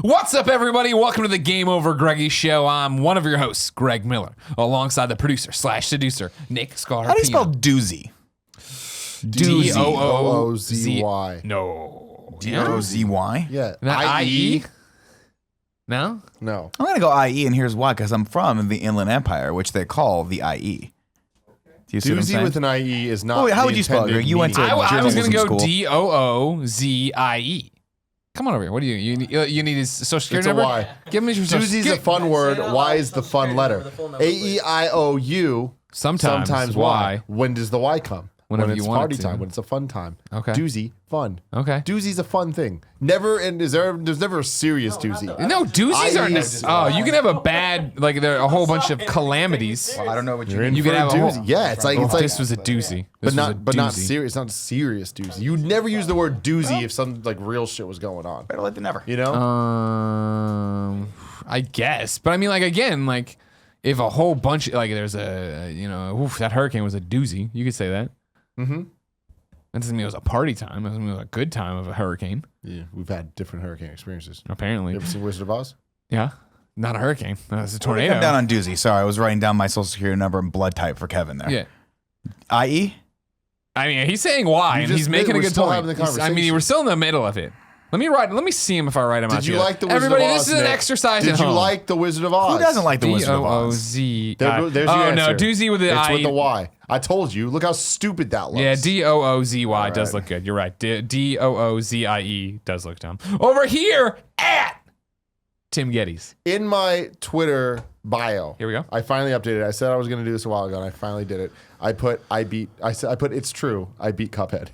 What's up, everybody? Welcome to the GameOverGreggy show. I'm one of your hosts, Greg Miller, alongside the producer / seducer, Nick Scarpino. How do you spell doozy? D-O-O-Z-Y. No. D-O-Z-Y? Yeah. Not I-E? No? No. I'm going to go IE, and here's why, because I'm from the Inland Empire, which they call the IE. Do you see what I'm Doozy saying? with an IE is not. Oh, wait, how would you spell it, Greg? You went to I was going to go school. D-O-O-Z-I-E. Come on over here. What do you need his social security It's a number? Y. Give me your social Doozy's a security. fun word. Y is the fun letter. A-E-I-O-U. Sometimes Y. When does the Y come? Whenever when you it's want it party to. time. When it's a fun time. Okay. Doozy, fun. Okay. Doozy's a fun thing. Never, and there's never a serious doozy. No, doozies aren't. You can have a bad, like there are a whole bunch of calamities. I don't know what You're in You for could a have a doozy. whole- Yeah, it's like This was a doozy. but not serious. Not serious doozy. You would never use the word doozy if some like real shit was going on. Better late than never. You know? I guess, but I mean, like again, like if a whole bunch, like there's that hurricane was a doozy. You could say that. Mm-hmm. That doesn't mean it was a party time. It doesn't mean it was a good time of a hurricane. Yeah, we've had different hurricane experiences. Apparently, You ever seen Wizard of Oz? yeah, not a hurricane. That's a Come tornado. down on doozy. Sorry, I was writing down my social security number and blood type for Kevin there. Yeah, IE? I mean, he's saying why, You and just he's making a we're good still point. having the I mean, conversation. we're still in the middle of it. Let me see him if I write him out. Did you here. like the Wizard Everybody, of Oz? this is an Nick? exercise Did at you home. like the Wizard of Oz? Who doesn't like the Wizard of Oz? D-O-O-Z. There's your Oh no, answer. doozy with the It's I. with the Y. I told you. Look how stupid that looks. Yeah, D-O-O-Z-Y does right. look good. You're right. D-O-O-Z-I-E does look dumb. Over here at Tim Gettys. In my Twitter bio, Here we go. I finally updated it. I said I was going to do this a while ago, and I finally did it. I put it's true. I beat Cuphead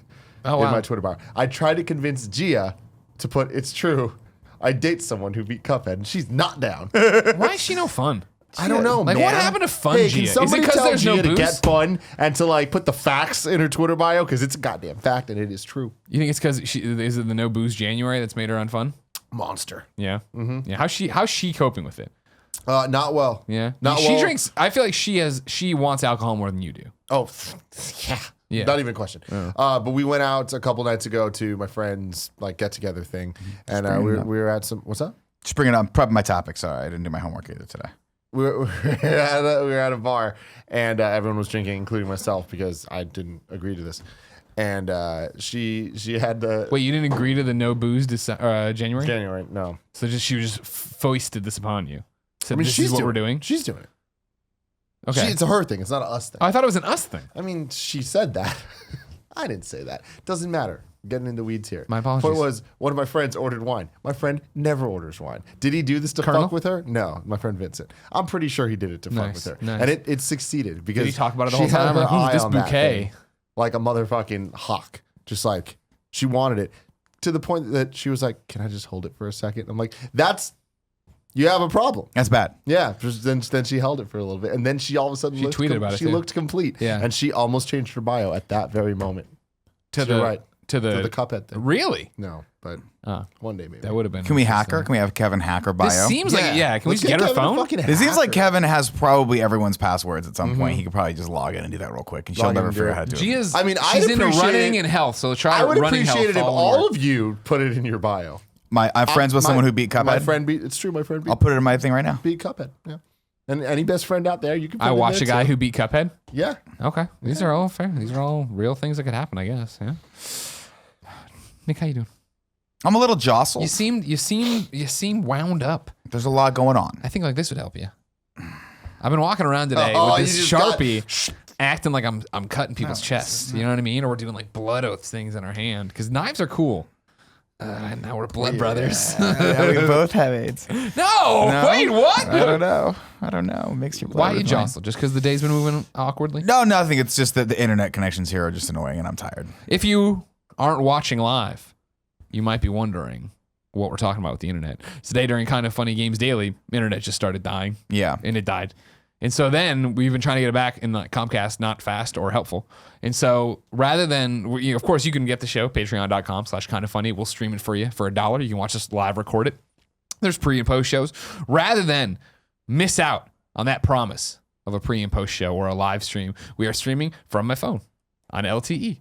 Oh, wow. in my Twitter bio. I tried to convince Gia to put it's true. I date someone who beat Cuphead, and she's not down. Why is she no fun? I don't know, Like, man. what happened to fun, Hey, Gia? can Is it somebody 'cause tell there's no Gia to booze? get fun and to like put the facts in her Twitter bio because it's a goddamn fact and it is true. You think it's because is it the no booze January that's made her unfun? Monster. Yeah. Mm-hmm. Yeah. How's she coping with it? Not well. Yeah. Not she well. drinks. I feel like she wants alcohol more than you do. Oh, yeah. Yeah. Not even a question. But we went out a couple nights ago to my friend's like get together thing, and we were at some. What's up? Just bring it on. Prep my topic. Sorry, I didn't do my homework either today. We were at a bar, and everyone was drinking, including myself, because I didn't agree to this. And she had the Wait, you didn't agree to the no booze January? January. No, So she just foisted this upon you. So I mean this she's is what doing, we're doing. She's doing it. Okay. It's a her thing. It's not a us thing. I thought it was an us thing. I mean, she said that. I didn't say that. Doesn't matter. Getting in the weeds here. My apologies. Point was, one of my friends ordered wine. My friend never orders wine. Did he do this to Colonel? fuck with her? No, my friend Vincent. I'm pretty sure he did it to fuck with her. Nice. And it succeeded because Did he talk about it the she whole time? had her Like, who's eye this on that bouquet? thing like a motherfucking hawk. Just like she wanted it to the point that she was like, "Can I just hold it for a second?" I'm like, you have a problem. That's bad. Yeah. Then she held it for a little bit, and then she all of a sudden tweeted about it, She too. looked complete. Yeah. And she almost changed her bio at that very moment. To You're right. to To the the Cuphead thing. really. No, but Oh, one day maybe. that would have been. Can we hack her? interesting. Can we have Kevin hack her bio? This seems like Can we Let's just get her Kevin a phone? fucking It seems like hacker. Kevin has probably everyone's passwords at some point. He could probably just log in and do that real quick, and she'll Log in never and do figure it. out how to do it. Gia's. I mean, I'd she's into appreciate running it. and health, so try I would running appreciate health. it if follow all work. of you put it in your bio. I'm friends with someone who beat Cuphead. My friend beat. It's true. My friend beat. I'll put it in my thing right now. beat Cuphead. Yeah. And any best friend out there, you can. Put I it in watched there a guy too. who beat Cuphead. Yeah. Okay, these are all fair. These are all real things that could happen, I guess. Yeah. Nick, how you doing? I'm a little jostled. You seem wound up. There's a lot going on. I think like this would help you. I've been walking around today Oh, with you this just got- Sharpie, acting like I'm cutting people's chests. You know what I mean? Or we're doing like blood oath things in our hand because knives are cool. And now we're blood brothers. Yeah, we both have AIDS. No, wait, what? I don't know. It makes your blood. Why are you with mine. jostled? Just because the day's been moving awkwardly? No, nothing. It's just that the internet connections here are just annoying, and I'm tired. If you aren't watching live, you might be wondering what we're talking about with the internet. Today during Kind of Funny Games Daily, internet just started dying. Yeah. And it died. And so then we've been trying to get it back, and like Comcast not fast or helpful. And so rather than, of course, you can get the show, patreon.com/kindoffunny. We'll stream it for you for $1. You can watch us live record it. There's pre and post shows. Rather than miss out on that promise of a pre and post show or a live stream, we are streaming from my phone on LTE.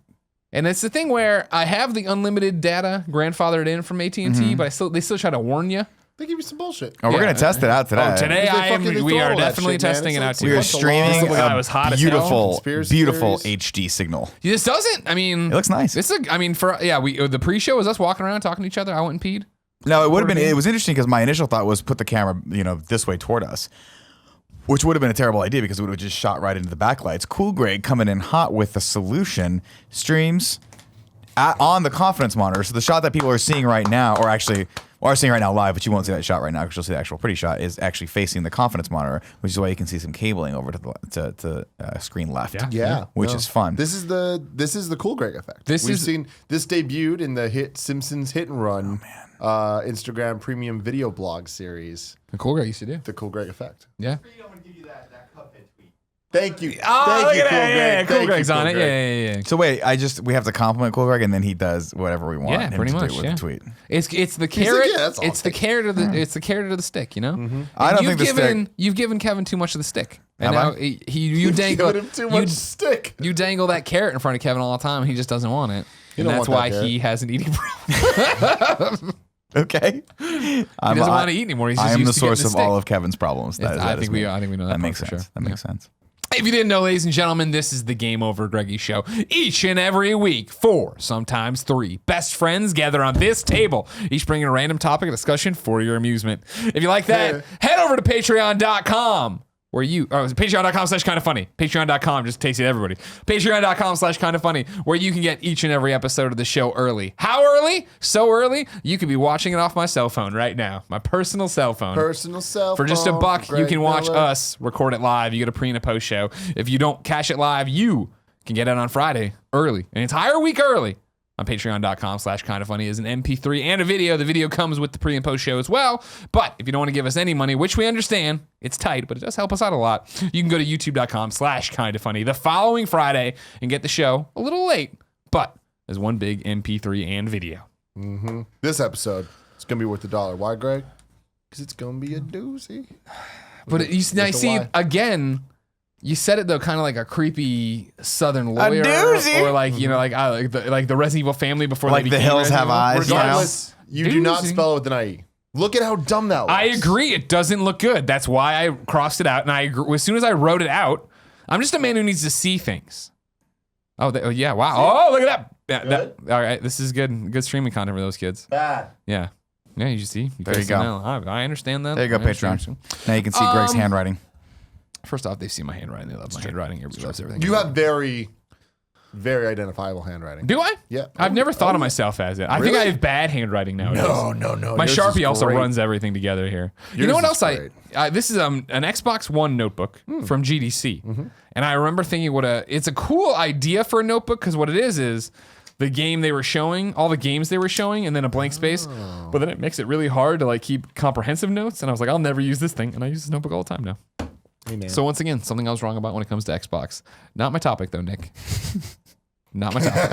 And it's the thing where I have the unlimited data grandfathered in from AT&T, but they still try to warn you They give you some bullshit. Oh, we're Yeah. gonna test it out today. Oh, today They we are throw all that definitely shit, man. testing It's it like- out too. We are Watch the streaming Look at that, it was hot as hell. beautiful, Conspiracy beautiful theories. HD signal. This doesn't. I mean, It looks nice. This is. I mean, we the pre-show was us walking around talking to each other. I went and peed. No, it would have been. It was interesting because my initial thought was put the camera, this way toward us, which would have been a terrible idea because it would have just shot right into the backlights. Cool Greg coming in hot with the solution streams on the confidence monitor. So the shot that people are seeing right now, or actually are seeing right now live, but you won't see that shot right now because you'll see the actual pretty shot, is actually facing the confidence monitor, which is why you can see some cabling over to the screen left. Yeah, which is fun. This is the Cool Greg effect. We've seen this debuted in the hit Simpsons Hit and Run Instagram premium video blog series. The Cool Greg used to do. The Cool Greg effect. Yeah. Thank you. Oh, Thank look you, at Cool that. Greg. Yeah, Cool Thank you, Greg's on Cool it. Greg. Yeah. So wait, we have to compliment Cool Greg, and then he does whatever we want. Yeah, him pretty to much. do with Yeah. the tweet. It's the like, carrot. yeah, that's all It's the carrot of the. It's the carrot of the stick. You know. And I don't you've think the given stick- you've given Kevin too much of the stick, and Have now I? you dangle Giving him too much stick. You dangle that carrot in front of Kevin all the time, and he just doesn't want it. And don't that's want why that he has an eating problem. Okay. He doesn't want to eat anymore. He's just I am used the to getting source of stick. all of Kevin's problems. I think we know that. That makes part for sense. sure. That makes sense. If you didn't know, ladies and gentlemen, this is the Game Over Greggy Show. Each and every week, 4, sometimes 3 best friends gather on this table, each bringing a random topic of discussion for your amusement. If you like that, head over to patreon.com. Where patreon.com/kindafunny. Patreon.com just takes it to everybody. Patreon.com/kindafunny, where you can get each and every episode of the show early. How early? So early, you could be watching it off my cell phone right now. My personal cell phone. Personal cell For just $1, you Greg can watch Miller. us record it live. You get a pre and a post show. If you don't catch it live, you can get it on Friday early, an entire week early. On patreon.com/kindafunny is an MP3 and a video. The video comes with the pre and post show as well. But if you don't want to give us any money, which we understand, it's tight, but it does help us out a lot. You can go to youtube.com/kindafunny the following Friday and get the show a little late, but as one big MP3 and video. This episode is gonna be worth $1. Why, Greg? Because it's gonna be a doozy. But I see why. again. You said it though, kind of like a creepy Southern lawyer, doozy. or like like the Resident Evil family before Like they the became hills Resident have Evil. eyes. Regardless, you do not Doozy. spell it with an IE. Look at how dumb that was. I agree, it doesn't look good. That's why I crossed it out, and I agree. As soon as I wrote it out, I'm just a man who needs to see things. Oh yeah, wow. Oh, look at that. All right, this is good streaming content for those kids. Bad. Yeah, you see. There you go. I understand that. There you go, I understand. Patreon. Now you can see Greg's handwriting. First off, they've seen my handwriting. They love my handwriting. Everybody loves everything. You have very, very identifiable handwriting. Do I? Yeah. I've never thought of myself as it. I think Really? I have bad handwriting nowadays. No. My Yours Sharpie is also great. runs everything together here. You Yours know what is else great. this is an Xbox One notebook from GDC. And I remember thinking it's a cool idea for a notebook because what it is the game they were showing, all the games they were showing, and then a blank space. But then it makes it really hard to like keep comprehensive notes. And I was like, I'll never use this thing. And I use this notebook all the time now. Amen. So once again, something I was wrong about when it comes to Xbox. Not my topic though, Nick. Not my topic.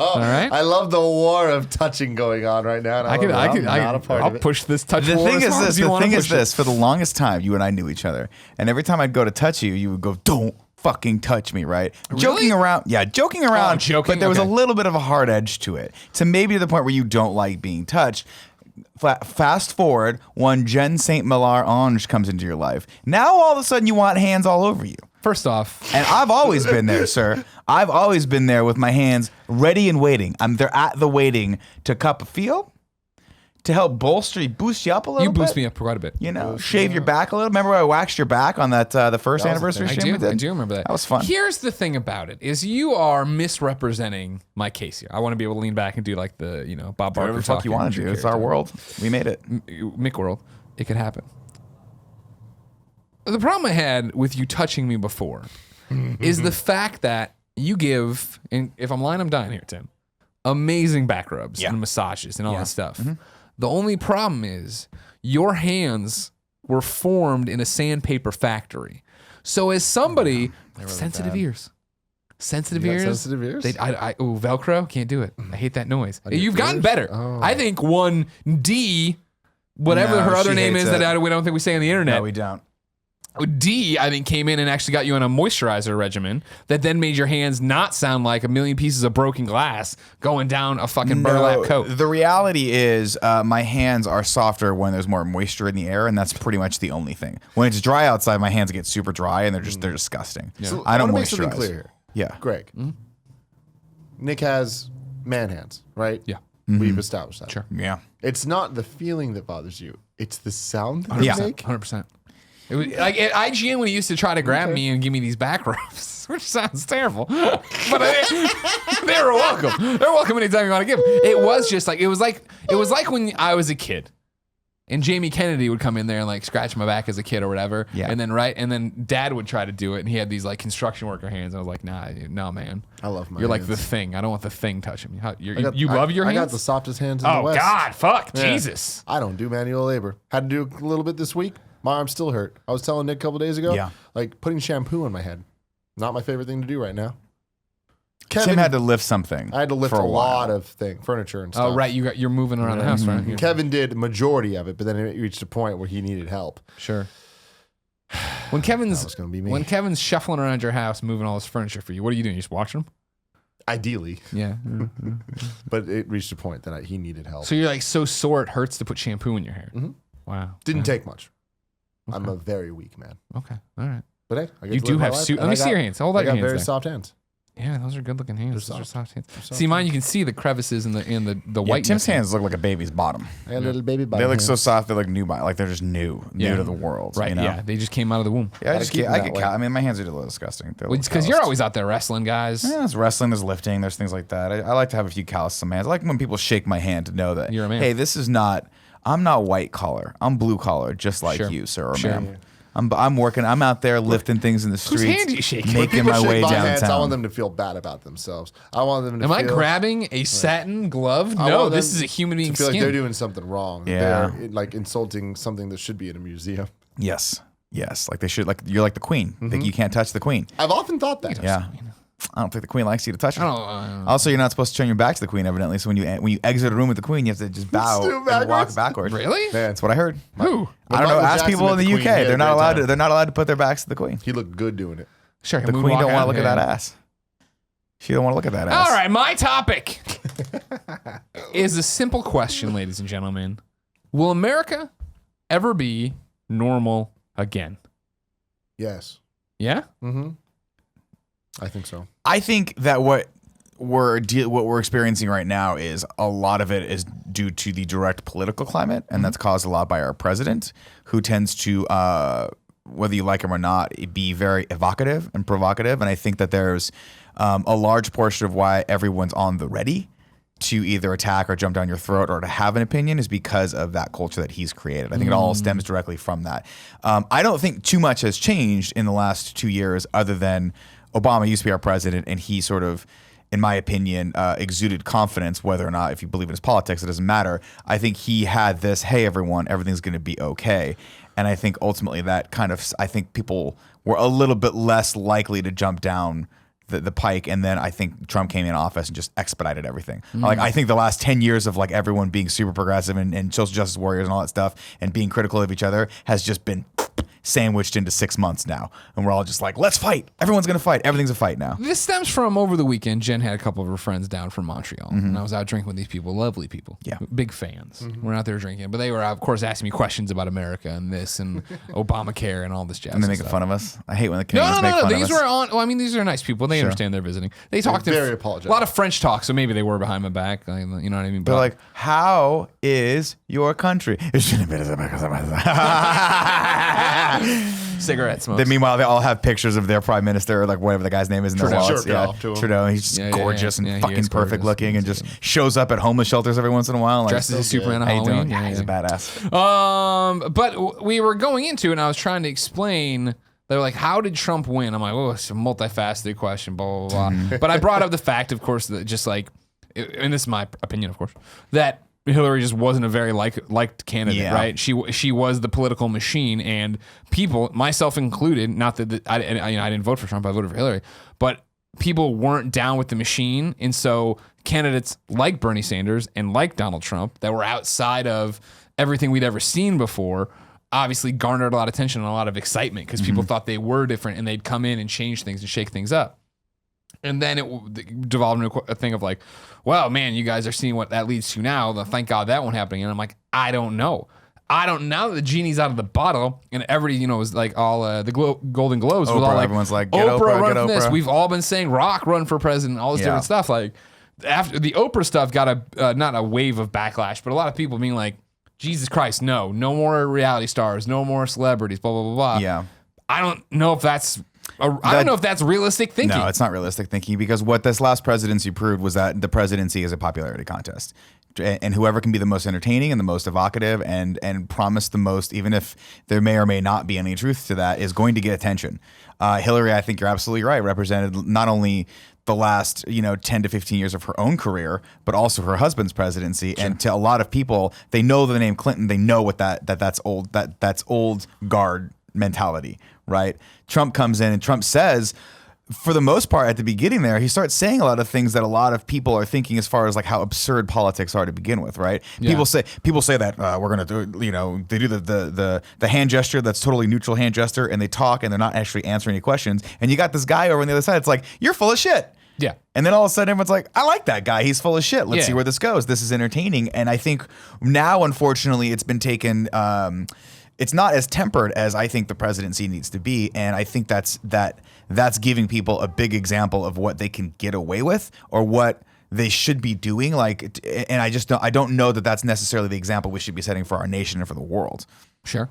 All right. I love the war of touching going on right now. And I'm not a part I'll of it. push this touch The war thing as is long this. as you The want to thing is push it. this. For the longest time, you and I knew each other, and every time I'd go to touch you, you would go, "Don't fucking touch me," right? Joking around. Yeah, joking around. joking? But there was a Okay. little bit of a hard edge to it, to maybe to the point where you don't like being touched. Fast forward, one Jen St. Millar Ange comes into your life. Now all of a sudden you want hands all over you. First off, And I've always been there, sir. I've always been there with my hands ready and waiting. I'm there at the waiting to cup a feel, to help boost you up a little you bit. boost me up quite a bit. You know, shave your back a little. Remember when I waxed your back on that the first That was a anniversary thing. stream we did? I do remember that. That was fun. Here's the thing about it: is you are misrepresenting my case here. I want to be able to lean back and do like the Bob Barker Whatever the fuck talking you want to do. It's our character. world. We made it. Mick world. It could happen. The problem I had with you touching me before is the fact that you give, and if I'm lying, I'm dying here, Tim, amazing back rubs Yeah. and massages and all that stuff. The only problem is your hands were formed in a sandpaper factory. So as somebody, sensitive ears. Sensitive You got ears. sensitive ears? Ooh, Velcro, can't do it. I hate that noise. your You've gotten ears? better. Oh. I think 1D, whatever No, her other she name hates is it. that we don't think we say on the internet. No, we don't. D, I think, came in and actually got you on a moisturizer regimen that then made your hands not sound like a million pieces of broken glass going down a fucking burlap coat. The reality is my hands are softer when there's more moisture in the air, and that's pretty much the only thing. When it's dry outside, my hands get super dry, and they're disgusting. Yeah. So I don't want to make moisturize. something clear here. Yeah. Greg. Nick has man hands, right? Yeah. We've established that. Sure. Yeah. It's not the feeling that bothers you. It's the sound that Yeah. you make. 100%. It was like at IGN when he used to try to grab me and give me these back rubs, which sounds terrible, but they were welcome. They're welcome anytime you want to give. It was just like it was like when I was a kid, and Jamie Kennedy would come in there and like scratch my back as a kid or whatever, Yeah. and then Dad would try to do it, and he had these like construction worker hands. I was like, nah, no, man, I love my you're like hands. the thing. I don't want the thing touching me. You I- love your hands? I got the softest hands in the Oh West. God, fuck, Yeah. Jesus. I don't do manual labor. Had to do a little bit this week. My arm still hurt. I was telling Nick a couple days ago, Yeah. like putting shampoo on my head. Not my favorite thing to do right now. Tim had to lift something. I had to lift for a lot while. of furniture and stuff. Oh right, you're moving around the house, right? You're- Kevin did a majority of it, but then it reached a point where he needed help. Sure. When Kevin's That was gonna be me. when Kevin's shuffling around your house, moving all his furniture for you, what are you doing? You just watching him? Ideally, Yeah. but it reached a point that he needed help. So you're like so sore it hurts to put shampoo in your hair. Mhm. Wow. Didn't Okay. take much. I'm a very weak man. Okay. All right. But hey, I get You to do live my have life, suit. and Let me I see got- your hands. Hold I out your got hands. very there. soft hands. Yeah, those are good looking hands. Those are soft hands. soft See, mine you can see the crevices in the Yeah, white. Tim's hands look like a baby's bottom. I got a little baby bottom They look hands. so soft. They look new. Like they're just new Yeah. to the world. Right. You know? Yeah. They just came out of the womb. Yeah, I Gotta just keep get. them I that get. way. I mean, my hands are a little disgusting. They're a Well, little because you're calloused. always out there wrestling, guys. Yeah, there's wrestling, there's lifting, there's things like that. I like to have a few calluses on my hands. I like when people shake my hand to know that, You're a man. hey, this is not, I'm not white collar. I'm blue collar, just like Sure. you, sir or Sure. ma'am. I'm working, I'm out there lifting things in the Whose streets, hand do you shake? When making People my shake way my hands, I downtown. want them to feel bad about themselves. I want them to Am feel. I grabbing a satin glove? I No, want this them is a human to being's feel like they're skin. doing something wrong. Yeah. They're like insulting something that should be in a museum. Yes, like they should, like you're like the queen. Like you can't touch the queen. I've often thought that. Yeah. I don't think the queen likes you to touch her. I don't know. Also, you're not supposed to turn your back to the queen, evidently. So when you exit a room with the queen, you have to just bow Do and walk backwards? backwards. Really? Man, That's what I heard. Who? I don't know. Michael Ask Jackson people met in the the UK. queen. He had a They're not great allowed. time. They're not allowed to put their backs to the queen. he looked good doing it. Sure. The queen don't want to look at that ass. She don't want to look at that ass. All right, my topic is a simple question, ladies and gentlemen. Will America ever be normal again? Yes. Yeah? Mm-hmm. I think so. I think that what we're experiencing right now is a lot of it is due to the direct political climate, and that's caused a lot by our president, who tends to, whether you like him or not, be very evocative and provocative. And I think that there's a large portion of why everyone's on the ready to either attack or jump down your throat or to have an opinion is because of that culture that he's created. I think it all stems directly from that. I don't think too much has changed in the last 2 years other than Obama used to be our president, and he sort of, in my opinion, exuded confidence, whether or not, if you believe in his politics, it doesn't matter. I think he had this, hey, everyone, everything's going to be okay. And I think ultimately that kind of, I think people were a little bit less likely to jump down the pike, and then I think Trump came in office and just expedited everything. Like I think the last 10 years of like everyone being super progressive and social justice warriors and all that stuff and being critical of each other has just been sandwiched into 6 months now, and we're all just like, let's fight. Everyone's gonna fight. Everything's a fight now. This stems from over the weekend. Jen had a couple of her friends down from Montreal, and I was out drinking with these people, lovely people, Yeah. big fans. We're out there drinking, but they were, of course, asking me questions about America and this and Obamacare and all this jazz. And they're making stuff. fun of us. I hate when the No, Canadians make fun of These us. were on. Well, I mean, these are nice people. They understand they're visiting. They talked very a apologetic. lot of French talk, so maybe they were behind my back. You know what I mean? They're But like, how is your country? It shouldn't have been cigarette smoke. Then meanwhile, they all have pictures of their prime minister or like whatever the guy's name is in their Trudeau. wallets. Jerked off to him. Trudeau. He's just Yeah, yeah, gorgeous yeah. Yeah, and he fucking is perfect gorgeous. looking, and just shows up at homeless shelters every once in a while. Like, Dressed as a Superman on how you doing? Halloween. Yeah, he's a yeah. badass. But we were going into it, and I was trying to explain. They were like, "How did Trump win?" I'm like, "Oh, it's a multifaceted question." Blah blah blah. But I brought up the fact, of course, that just like, and this is my opinion, of course, that Hillary just wasn't a very liked candidate, Yeah. right? She was the political machine, and people, myself included, not that I didn't vote for Trump, I voted for Hillary, but people weren't down with the machine, and so candidates like Bernie Sanders and like Donald Trump that were outside of everything we'd ever seen before, obviously garnered a lot of attention and a lot of excitement because people thought they were different and they'd come in and change things and shake things up. And then it devolved into a thing of like, well, man, you guys are seeing what that leads to now. Thank God that won't happen. And I'm like, I don't know. Now that the genie's out of the bottle and everybody, was like all the Golden Globes was all like, everyone's like, get Oprah, run get for this. Oprah. We've all been saying Rock run for president, all this different stuff. Like after the Oprah stuff got not a wave of backlash, but a lot of people being like, Jesus Christ, no more reality stars, no more celebrities, blah, blah, blah, blah. Yeah. I don't know if that's realistic thinking. No, it's not realistic thinking because what this last presidency proved was that the presidency is a popularity contest. And whoever can be the most entertaining and the most evocative and promise the most, even if there may or may not be any truth to that, is going to get attention. Hillary, I think you're absolutely right, represented not only the last 10 to 15 years of her own career, but also her husband's presidency. Sure. And to a lot of people, they know the name Clinton. They know what that's old guard mentality, right? Trump comes in and Trump says, for the most part, at the beginning there, he starts saying a lot of things that a lot of people are thinking as far as like how absurd politics are to begin with, right? Yeah. People say that we're gonna do, they do the hand gesture that's totally neutral hand gesture, and they talk and they're not actually answering any questions. And you got this guy over on the other side. It's like, you're full of shit. Yeah. And then all of a sudden everyone's like, I like that guy. He's full of shit. Let's see where this goes. This is entertaining. And I think now, unfortunately, it's been taken. It's not as tempered as I think the presidency needs to be, and I think that's giving people a big example of what they can get away with or what they should be doing. Like, and I don't know that that's necessarily the example we should be setting for our nation and for the world. Sure,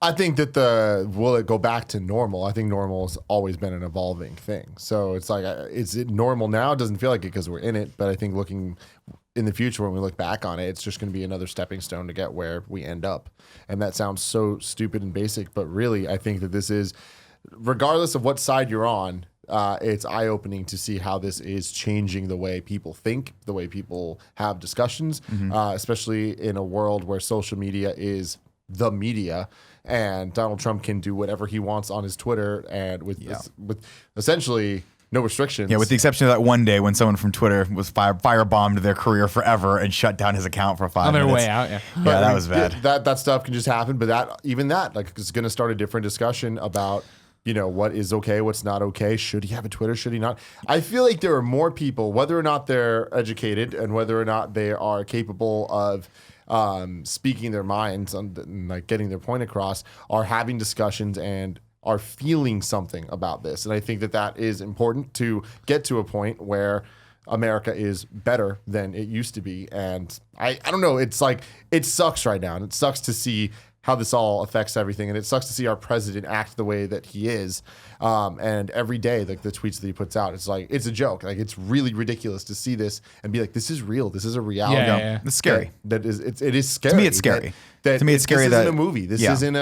I think that will it go back to normal? I think normal has always been an evolving thing. So it's like, is it normal now? It doesn't feel like it because we're in it, but I think looking in the future, when we look back on it, it's just going to be another stepping stone to get where we end up. And that sounds so stupid and basic, but really, I think that this is, regardless of what side you're on, it's eye-opening to see how this is changing the way people think, the way people have discussions, especially in a world where social media is the media, and Donald Trump can do whatever he wants on his Twitter, and with essentially no restrictions. Yeah, with the exception of that one day when someone from Twitter was firebombed their career forever and shut down his account for 5 minutes. On their way out, yeah. Yeah, that was bad. That stuff can just happen, but that is going to start a different discussion about what is okay, what's not okay. Should he have a Twitter? Should he not? I feel like there are more people, whether or not they're educated and whether or not they are capable of speaking their minds and like getting their point across, are having discussions and are feeling something about this. And I think that is important to get to a point where America is better than it used to be. And I don't know, it's like, it sucks right now. And it sucks to see how this all affects everything. And it sucks to see our president act the way that he is. And every day, like the tweets that he puts out, it's like, it's a joke. Like, it's really ridiculous to see this and be like, this is real. This is a reality. Yeah. It's scary. It is scary. To me, it's scary. To me, it's scary that this isn't a movie. This isn't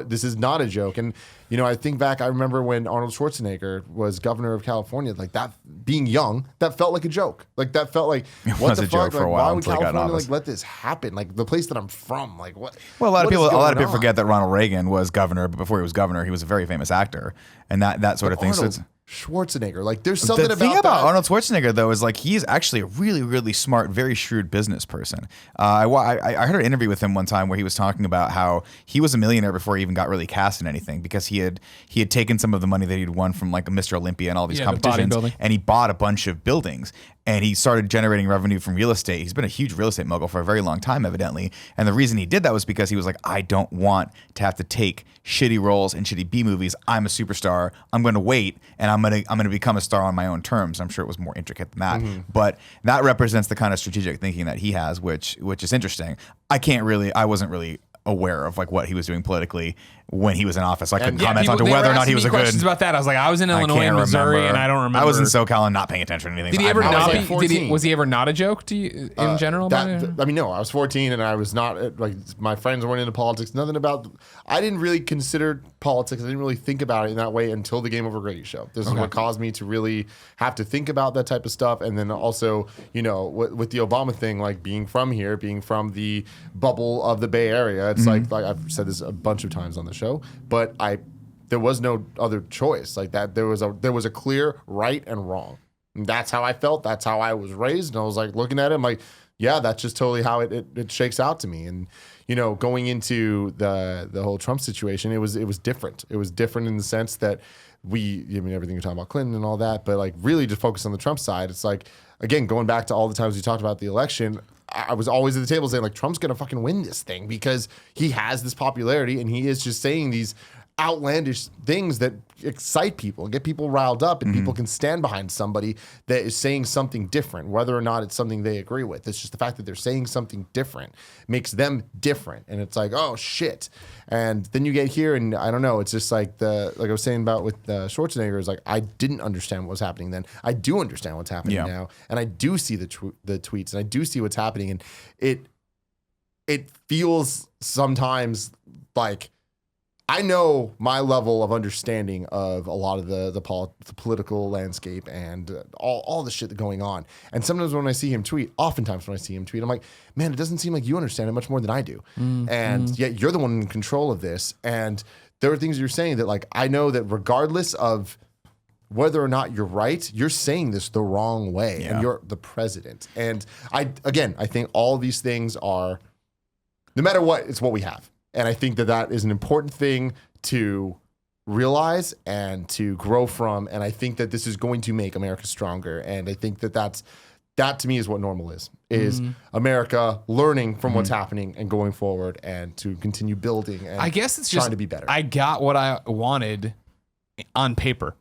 this is not a joke. And, I think back, I remember when Arnold Schwarzenegger was governor of California, like that, being young, that felt like a joke. Like, that felt like, what the fuck? For a like, while why would until he got in California office. let this happen? Like, the place that I'm from, like, what? Well, a lot of people on? forget that Ronald Reagan was governor, but before he was governor, he was a very famous actor, and that sort of thing. Arnold Schwarzenegger, like, there's something the about thing about that. Arnold Schwarzenegger, though, is like he's actually a really, really smart, very shrewd business person. I heard an interview with him one time where he was talking about how he was a millionaire before he even got really cast in anything, because he had taken some of the money that he'd won from like Mr. Olympia and all these competitions, and he bought a bunch of buildings. And he started generating revenue from real estate. He's been a huge real estate mogul for a very long time, evidently. And the reason he did that was because he was like, I don't want to have to take shitty roles in shitty B movies. I'm a superstar. I'm going to wait, and I'm going to become a star on my own terms. I'm sure it was more intricate than that, but that represents the kind of strategic thinking that he has, which is interesting. I wasn't really aware of like what he was doing politically when he was in office. I couldn't comment on whether or not he was a good. Questions about that. I was like, I was in Illinois and Missouri, and I don't remember. I was in SoCal and not paying attention to anything. Did he ever not be? Was he ever not a joke to you in general? No, I was 14 and I was not, like, my friends weren't into politics. Nothing about. I didn't really consider politics. I didn't really think about it in that way until the GameOverGreggy show. This is what caused me to really have to think about that type of stuff. And then also, with the Obama thing, like being from here, being from the bubble of the Bay Area, it's like I've said this a bunch of times on the show, but there was no other choice. Like that, there was a clear right and wrong. And that's how I felt. That's how I was raised. And I was like looking at it, I'm like, yeah, that's just totally how it shakes out to me. And going into the whole Trump situation, it was different. It was different in the sense that everything you're talking about Clinton and all that, but like really just focus on the Trump side. It's like, again, going back to all the times we talked about the election, I was always at the table saying like Trump's going to fucking win this thing because he has this popularity and he is just saying these outlandish things that excite people and get people riled up, and people can stand behind somebody that is saying something different, whether or not it's something they agree with. It's just the fact that they're saying something different makes them different. And it's like, oh shit. And then you get here and I don't know, it's just like like I was saying about with Schwarzenegger, is like, I didn't understand what was happening then. I do understand what's happening now. And I do see the tweets and I do see what's happening. And it feels sometimes like, I know my level of understanding of a lot of the political landscape and all the shit that's going on. And sometimes when I see him tweet, oftentimes when I see him tweet, I'm like, man, it doesn't seem like you understand it much more than I do. And yet you're the one in control of this. And there are things you're saying that like, I know that regardless of whether or not you're right, you're saying this the wrong way and you're the president. And I think all of these things are, no matter what, it's what we have. And I think that is an important thing to realize and to grow from. And I think that this is going to make America stronger. And I think that to me is what normal is America learning from what's happening and going forward and to continue building. And I guess it's trying just to be better. I got what I wanted on paper,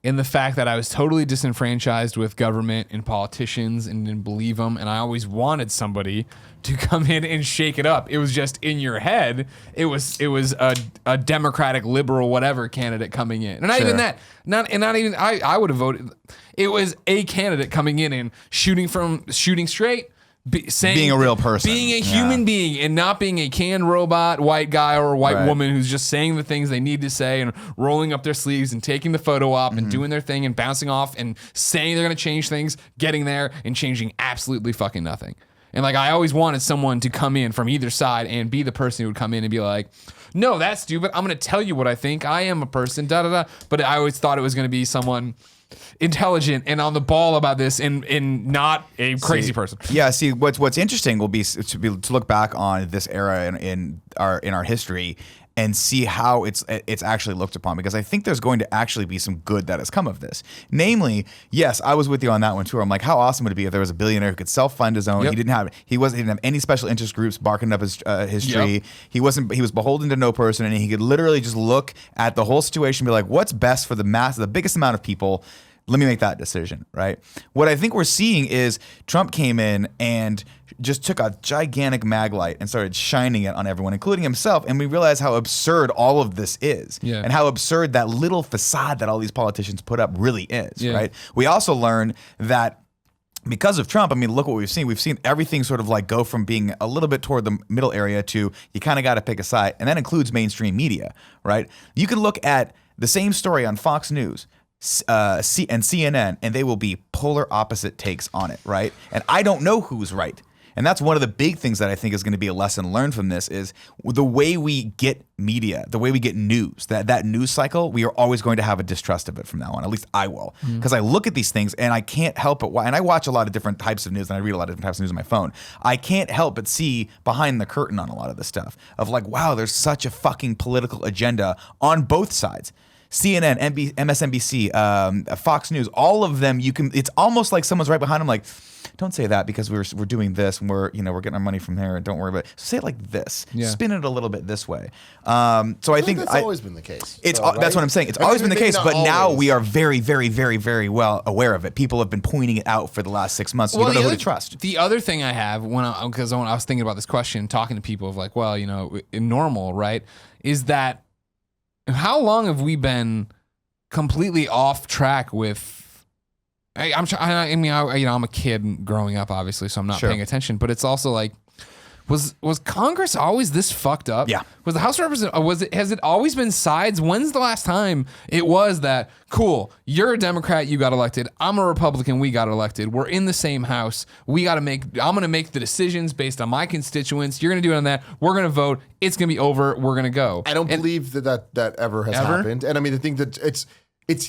in the fact that I was totally disenfranchised with government and politicians and didn't believe them. And I always wanted somebody to come in and shake it up. It was just in your head. It was a Democratic, liberal, whatever candidate coming in. And not even that. Not even I would have voted. It was a candidate coming in and shooting straight. Being a real person, being a human being, and not being a canned robot, white guy or white woman who's just saying the things they need to say and rolling up their sleeves and taking the photo op and doing their thing and bouncing off and saying they're going to change things, getting there and changing absolutely fucking nothing. And like, I always wanted someone to come in from either side and be the person who would come in and be like, no, that's stupid. I'm going to tell you what I think. I am a person, da da da. But I always thought it was going to be someone intelligent and on the ball about this and not a crazy person. Yeah, see, what's interesting will be to look back on this era in our history and see how it's actually looked upon, because I think there's going to actually be some good that has come of this. Namely, yes, I was with you on that one too. I'm like, how awesome would it be if there was a billionaire who could self-fund his own? He didn't have any special interest groups barking up his tree. He was beholden to no person, and he could literally just look at the whole situation and be like, what's best for the biggest amount of people? Let me make that decision, right? What I think we're seeing is Trump came in and just took a gigantic mag light and started shining it on everyone, including himself, and we realize how absurd all of this is, and how absurd that little facade that all these politicians put up really is, right? We also learned that because of Trump, I mean, look what we've seen. We've seen everything sort of like go from being a little bit toward the middle area to you kind of got to pick a side, and that includes mainstream media, right? You can look at the same story on Fox News and CNN, and they will be polar opposite takes on it, right? And I don't know who's right. And that's one of the big things that I think is going to be a lesson learned from this is the way we get media, the way we get news, that news cycle, we are always going to have a distrust of it from now on. At least I will. Because I look at these things and I can't help but, and I watch a lot of different types of news and I read a lot of different types of news on my phone. I can't help but see behind the curtain on a lot of this stuff of like, wow, there's such a fucking political agenda on both sides. CNN, MSNBC, Fox News, all of them, it's almost like someone's right behind them like, don't say that because we're doing this and we're getting our money from there, and don't worry about it. So say it like this. Spin it a little bit this way. So I think that's always been the case. That's what I'm saying. It's always been the case, but now we are very, very, very, very well aware of it. People have been pointing it out for the last 6 months. So you don't know who to trust. The other thing I have because when I was thinking about this question, talking to people of like, well, normal, right, is that how long have we been completely off track with? I'm a kid growing up, obviously, so I'm not paying attention. But it's also like, was Congress always this fucked up? Yeah. Was the House of Representatives? Has it always been sides? When's the last time it was that? Cool, you're a Democrat, you got elected. I'm a Republican, we got elected. We're in the same house. I'm gonna make the decisions based on my constituents. You're gonna do it on that. We're gonna vote. It's gonna be over. We're gonna go. I don't believe that ever has happened. And I mean, I think that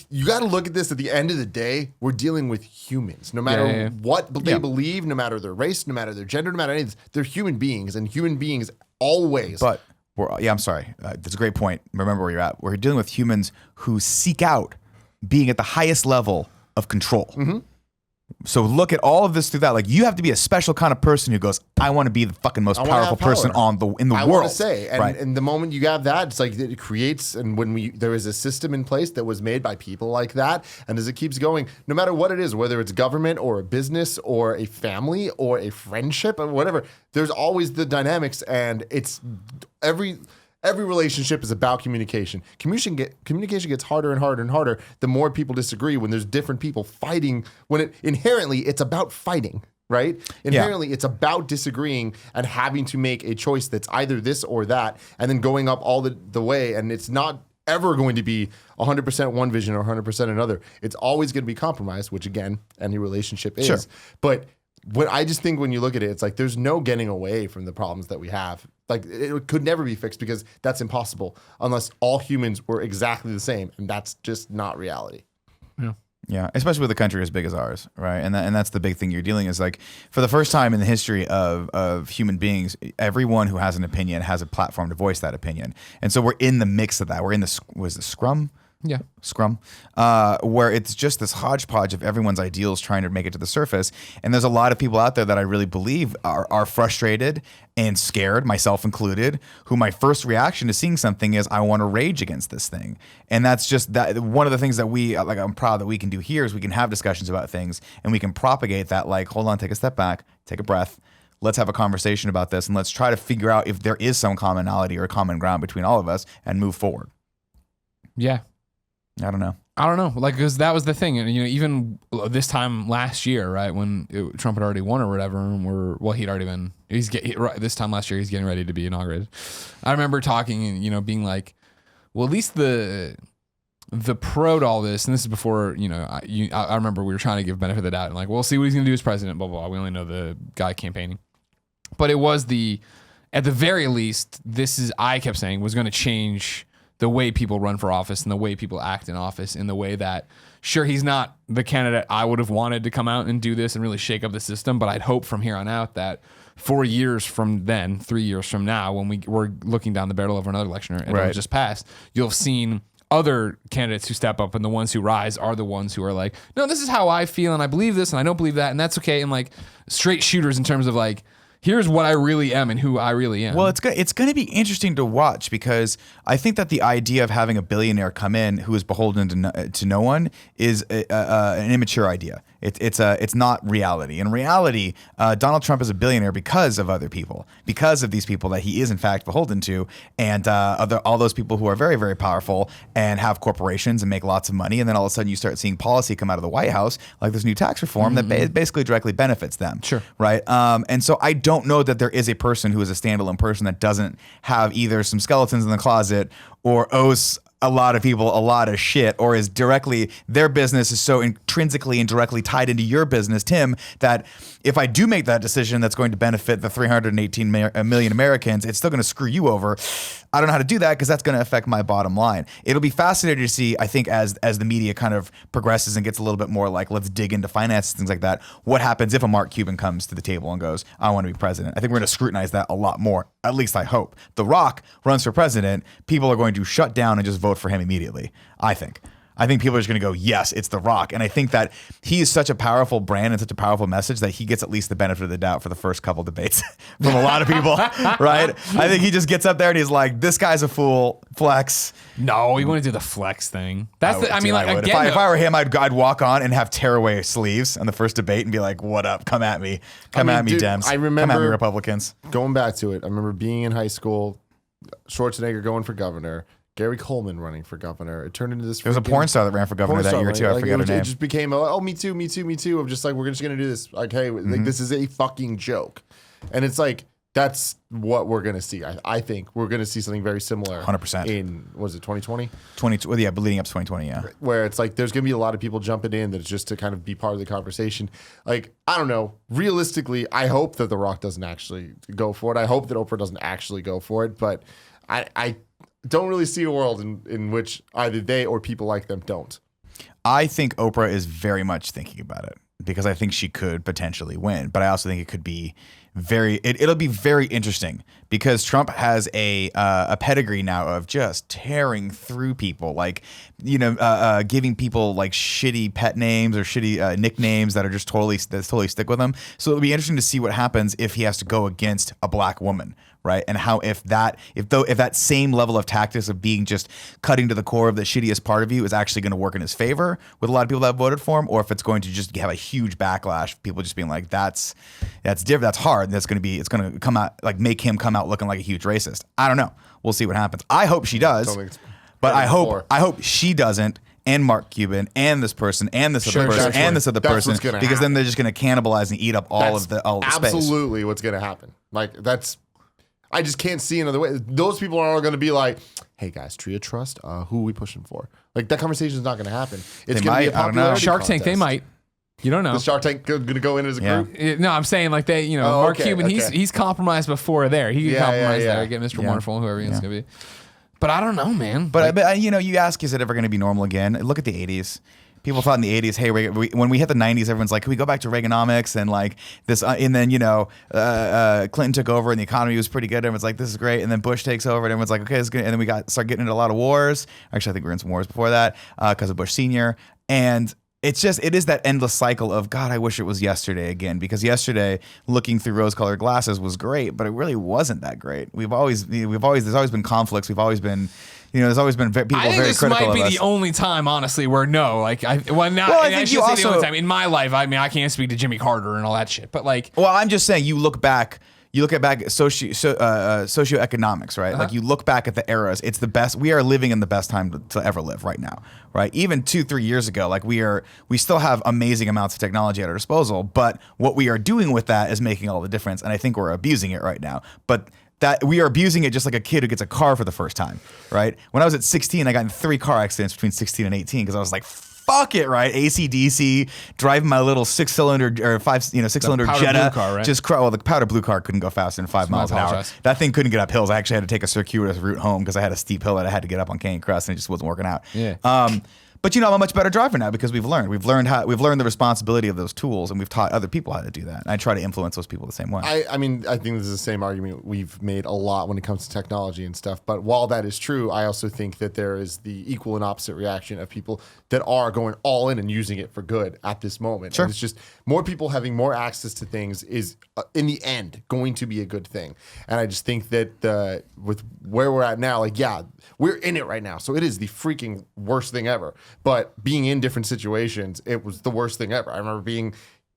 you got to look at this at the end of the day. We're dealing with humans, no matter what they believe, no matter their race, no matter their gender, no matter anything. They're human beings, and human beings always. But I'm sorry. That's a great point. Remember where you're at. We're dealing with humans who seek out being at the highest level of control. So look at all of this through that. Like, you have to be a special kind of person who goes, I want to be the fucking most powerful person in the world. I want to say, and the moment you have that, it's like it creates. And when there is a system in place that was made by people like that, and as it keeps going, no matter what it is, whether it's government or a business or a family or a friendship or whatever, there's always the dynamics, and it's Every relationship is about communication. Communication gets harder and harder and harder the more people disagree, when there's different people fighting, when inherently it's about fighting, right? Inherently it's about disagreeing and having to make a choice that's either this or that, and then going up all the way, and it's not ever going to be 100% one vision or 100% another. It's always going to be compromise, which again, any relationship is. Sure. But I just think when you look at it, it's like there's no getting away from the problems that we have. Like, it could never be fixed because that's impossible unless all humans were exactly the same, and that's just not reality. Yeah, especially with a country as big as ours, right? And that's the big thing you're dealing is, like, for the first time in the history of human beings, everyone who has an opinion has a platform to voice that opinion. And so we're in the mix of that. We're in the Scrum? Yeah, Scrum, where it's just this hodgepodge of everyone's ideals trying to make it to the surface. And there's a lot of people out there that I really believe are frustrated and scared, myself included, who my first reaction to seeing something is, I want to rage against this thing. And that's just that. One of the things that I'm proud that we can do here is we can have discussions about things, and we can propagate that, like, hold on, take a step back, take a breath. Let's have a conversation about this, and let's try to figure out if there is some commonality or common ground between all of us and move forward. Yeah. I don't know. Like, because that was the thing. And, even this time last year, right, when Trump had already won or whatever, and he'd already been, this time last year, he's getting ready to be inaugurated. I remember talking and, being like, well, at least the pro to all this, and this is before, I remember we were trying to give benefit of the doubt and like, we'll see what he's going to do as president, blah, blah, blah. We only know the guy campaigning. But it was at the very least, I kept saying, was going to change the way people run for office and the way people act in office, in the way that, sure, he's not the candidate I would have wanted to come out and do this and really shake up the system, but I'd hope from here on out that 4 years from then, 3 years from now, when we're looking down the barrel of another election and it'll just pass, you'll have seen other candidates who step up, and the ones who rise are the ones who are like, no, this is how I feel and I believe this and I don't believe that, and that's okay, and like straight shooters in terms of like, here's what I really am and who I really am. Well, it's going to be interesting to watch, because I think that the idea of having a billionaire come in who is beholden to no one is an immature idea. It's not reality. In reality, Donald Trump is a billionaire because of other people, because of these people that he is in fact beholden to, and all those people who are very, very powerful and have corporations and make lots of money. And then all of a sudden you start seeing policy come out of the White House, like this new tax reform that basically directly benefits them. Sure. Right. And so I don't know that there is a person who is a standalone person that doesn't have either some skeletons in the closet or owes a lot of people a lot of shit, or is directly, their business is so intrinsically and directly tied into your business, Tim, that if I do make that decision that's going to benefit the 318 million Americans, it's still going to screw you over. I don't know how to do that because that's going to affect my bottom line. It'll be fascinating to see, I think, as the media kind of progresses and gets a little bit more like, let's dig into finances, things like that, what happens if a Mark Cuban comes to the table and goes, I want to be president. I think we're going to scrutinize that a lot more. At least I hope. The Rock runs for president. People are going to shut down and just vote for him immediately, I think. I think people are just going to go, yes, it's The Rock. And I think that he is such a powerful brand and such a powerful message that he gets at least the benefit of the doubt for the first couple debates from a lot of people, right? I think he just gets up there and he's like, this guy's a fool, flex. No, you want to do the flex thing. That's if I were him, I'd walk on and have tearaway sleeves on the first debate and be like, what up? Come at me. Come at me, Dems. I remember, come at me, Republicans. Going back to it, I remember being in high school, Schwarzenegger going for governor, Gary Coleman running for governor. It turned into this. There was a porn star that ran for governor that year too. I forget her name. It just became, me too, me too, me too. Of just like, we're just gonna do this. Like, hey, like, this is a fucking joke, and it's like that's what we're gonna see. I think we're gonna see something very similar. 100%. In was it 2020? Leading up to 2020, yeah. Where it's like there's gonna be a lot of people jumping in that's just to kind of be part of the conversation. Like, I don't know. Realistically, I hope that The Rock doesn't actually go for it. I hope that Oprah doesn't actually go for it. But I don't really see a world in which either they or people like them don't. I think Oprah is very much thinking about it because I think she could potentially win, but I also think it could be it'll be very interesting because Trump has a pedigree now of just tearing through people, like, giving people like shitty pet names or shitty nicknames that are just totally stick with him. So it'll be interesting to see what happens if he has to go against a black woman. Right. And how if that same level of tactics of being just cutting to the core of the shittiest part of you is actually going to work in his favor with a lot of people that voted for him, or if it's going to just have a huge backlash, people just being like, that's different, that's hard, and it's going to come out like make him come out looking like a huge racist. I don't know. We'll see what happens. I hope she does, but I hope she doesn't. And Mark Cuban and this person and this other person and this other person, because then they're just going to cannibalize and eat up all of the space. Absolutely, what's going to happen? Like that's. I just can't see another way. Those people are all going to be like, "Hey guys, Tree of Trust, who are we pushing for?" Like that conversation is not going to happen. It's going to be a popularity Shark Tank. contest. They might. You don't know. The Shark Tank going to go in as a group? No, I'm saying like they, Mark Cuban. He's compromised before there. He can compromise there. Get Mr. Wonderful, whoever it's going to be. But I don't know, man. But you ask, is it ever going to be normal again? Look at the 80s. People thought in the 80s, hey, when we hit the 90s, everyone's like, can we go back to Reaganomics and like this? And then, Clinton took over and the economy was pretty good. Everyone's like, this is great. And then Bush takes over and everyone's like, okay, this is good. And then we start getting into a lot of wars. Actually, I think we were in some wars before that because of Bush Sr. And it is that endless cycle of, God, I wish it was yesterday again, because yesterday looking through rose-colored glasses was great, but it really wasn't that great. There's always been conflicts. We've always been, there's always been people very critical of us. I think this might be the only time, honestly, where I should say the only time in my life. I mean, I can't speak to Jimmy Carter and all that shit, but like, well, I'm just saying, you look back at socioeconomics, right? Like you look back at the eras, it's the best. We are living in the best time to ever live right now, right? Even 2-3 years ago, like we still have amazing amounts of technology at our disposal, but what we are doing with that is making all the difference. And I think we're abusing it right now. But that we are abusing it just like a kid who gets a car for the first time, right? When I was at 16, I got in 3 car accidents between 16 and 18 because I was like, fuck it, right? AC/DC, driving my little 6-cylinder or 6-cylinder Jetta. Blue car, right? The powder blue car couldn't go faster than 5 miles an hour. That thing couldn't get up hills. I actually had to take a circuitous route home because I had a steep hill that I had to get up on Canyon Crest, and it just wasn't working out. Yeah. But I'm a much better driver now because we've learned the responsibility of those tools, and we've taught other people how to do that. And I try to influence those people the same way. I think this is the same argument we've made a lot when it comes to technology and stuff. But while that is true, I also think that there is the equal and opposite reaction of people that are going all in and using it for good at this moment. Sure. And it's just more people having more access to things is in the end going to be a good thing. And I just think that with where we're at now, we're in it right now. So it is the freaking worst thing ever. But being in different situations, it was the worst thing ever. I remember being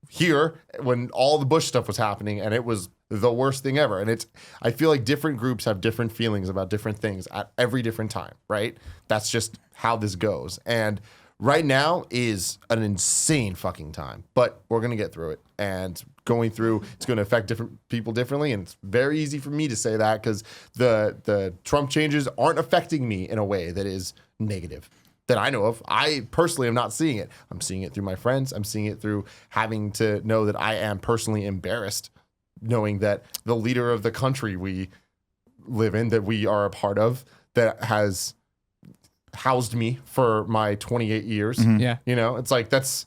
here when all the Bush stuff was happening, and it was the worst thing ever. And I feel like different groups have different feelings about different things at every different time, right? That's just how this goes. And right now is an insane fucking time, but we're going to get through it. And going through, it's going to affect different people differently. And it's very easy for me to say that because the Trump changes aren't affecting me in a way that is negative that I know of. I personally am not seeing it. I'm seeing it through my friends. I'm seeing it through having to know that I am personally embarrassed knowing that the leader of the country we live in, that we are a part of, that has housed me for my 28 years. Mm-hmm. Yeah. It's like that's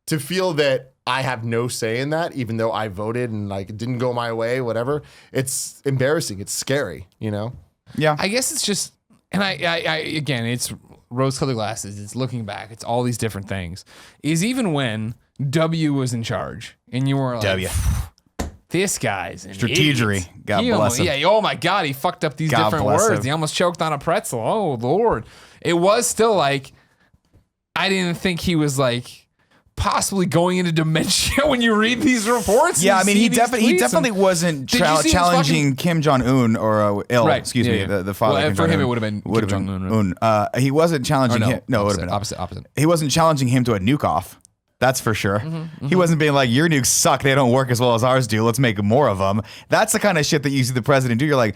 to feel that I have no say in that, even though I voted and like it didn't go my way, whatever. It's embarrassing. It's scary, Yeah. I guess it's just, and I again, it's rose-colored glasses. It's looking back. It's all these different things. Is even when W was in charge and you were like, W. This guy's an Strategery. idiot. God bless him. Yeah. Oh my God. He fucked up these God different bless words. him. He almost choked on a pretzel. Oh Lord. It was still like, I didn't think he was like possibly going into dementia when you read these reports. Yeah, I mean, he definitely wasn't challenging Kim Jong-un or the father. Well, Kim for him, Jong-un. it would have been Kim Jong-un. He wasn't challenging him. No, it would have been opposite. He wasn't challenging him to a nuke off. That's for sure. He wasn't being like, your nukes suck. They don't work as well as ours do. Let's make more of them. That's the kind of shit that you see the president do. You're like,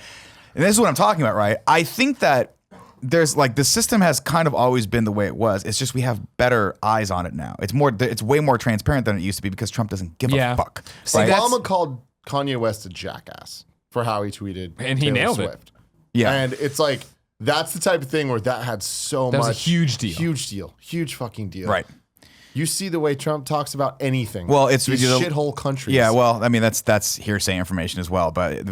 and this is what I'm talking about, right? I think that there's like the system has kind of always been the way it was. It's just we have better eyes on it now. It's way more transparent than it used to be because Trump doesn't give a fuck. See, right? Obama called Kanye West a jackass for how he tweeted and he Taylor nailed Swift. it. Yeah. And it's like, That's the type of thing where that had so That much. was a huge deal. Huge deal. Huge fucking deal. Right. You see the way Trump talks about anything. Well, it's these shithole countries. Yeah, well, I mean that's hearsay information as well. But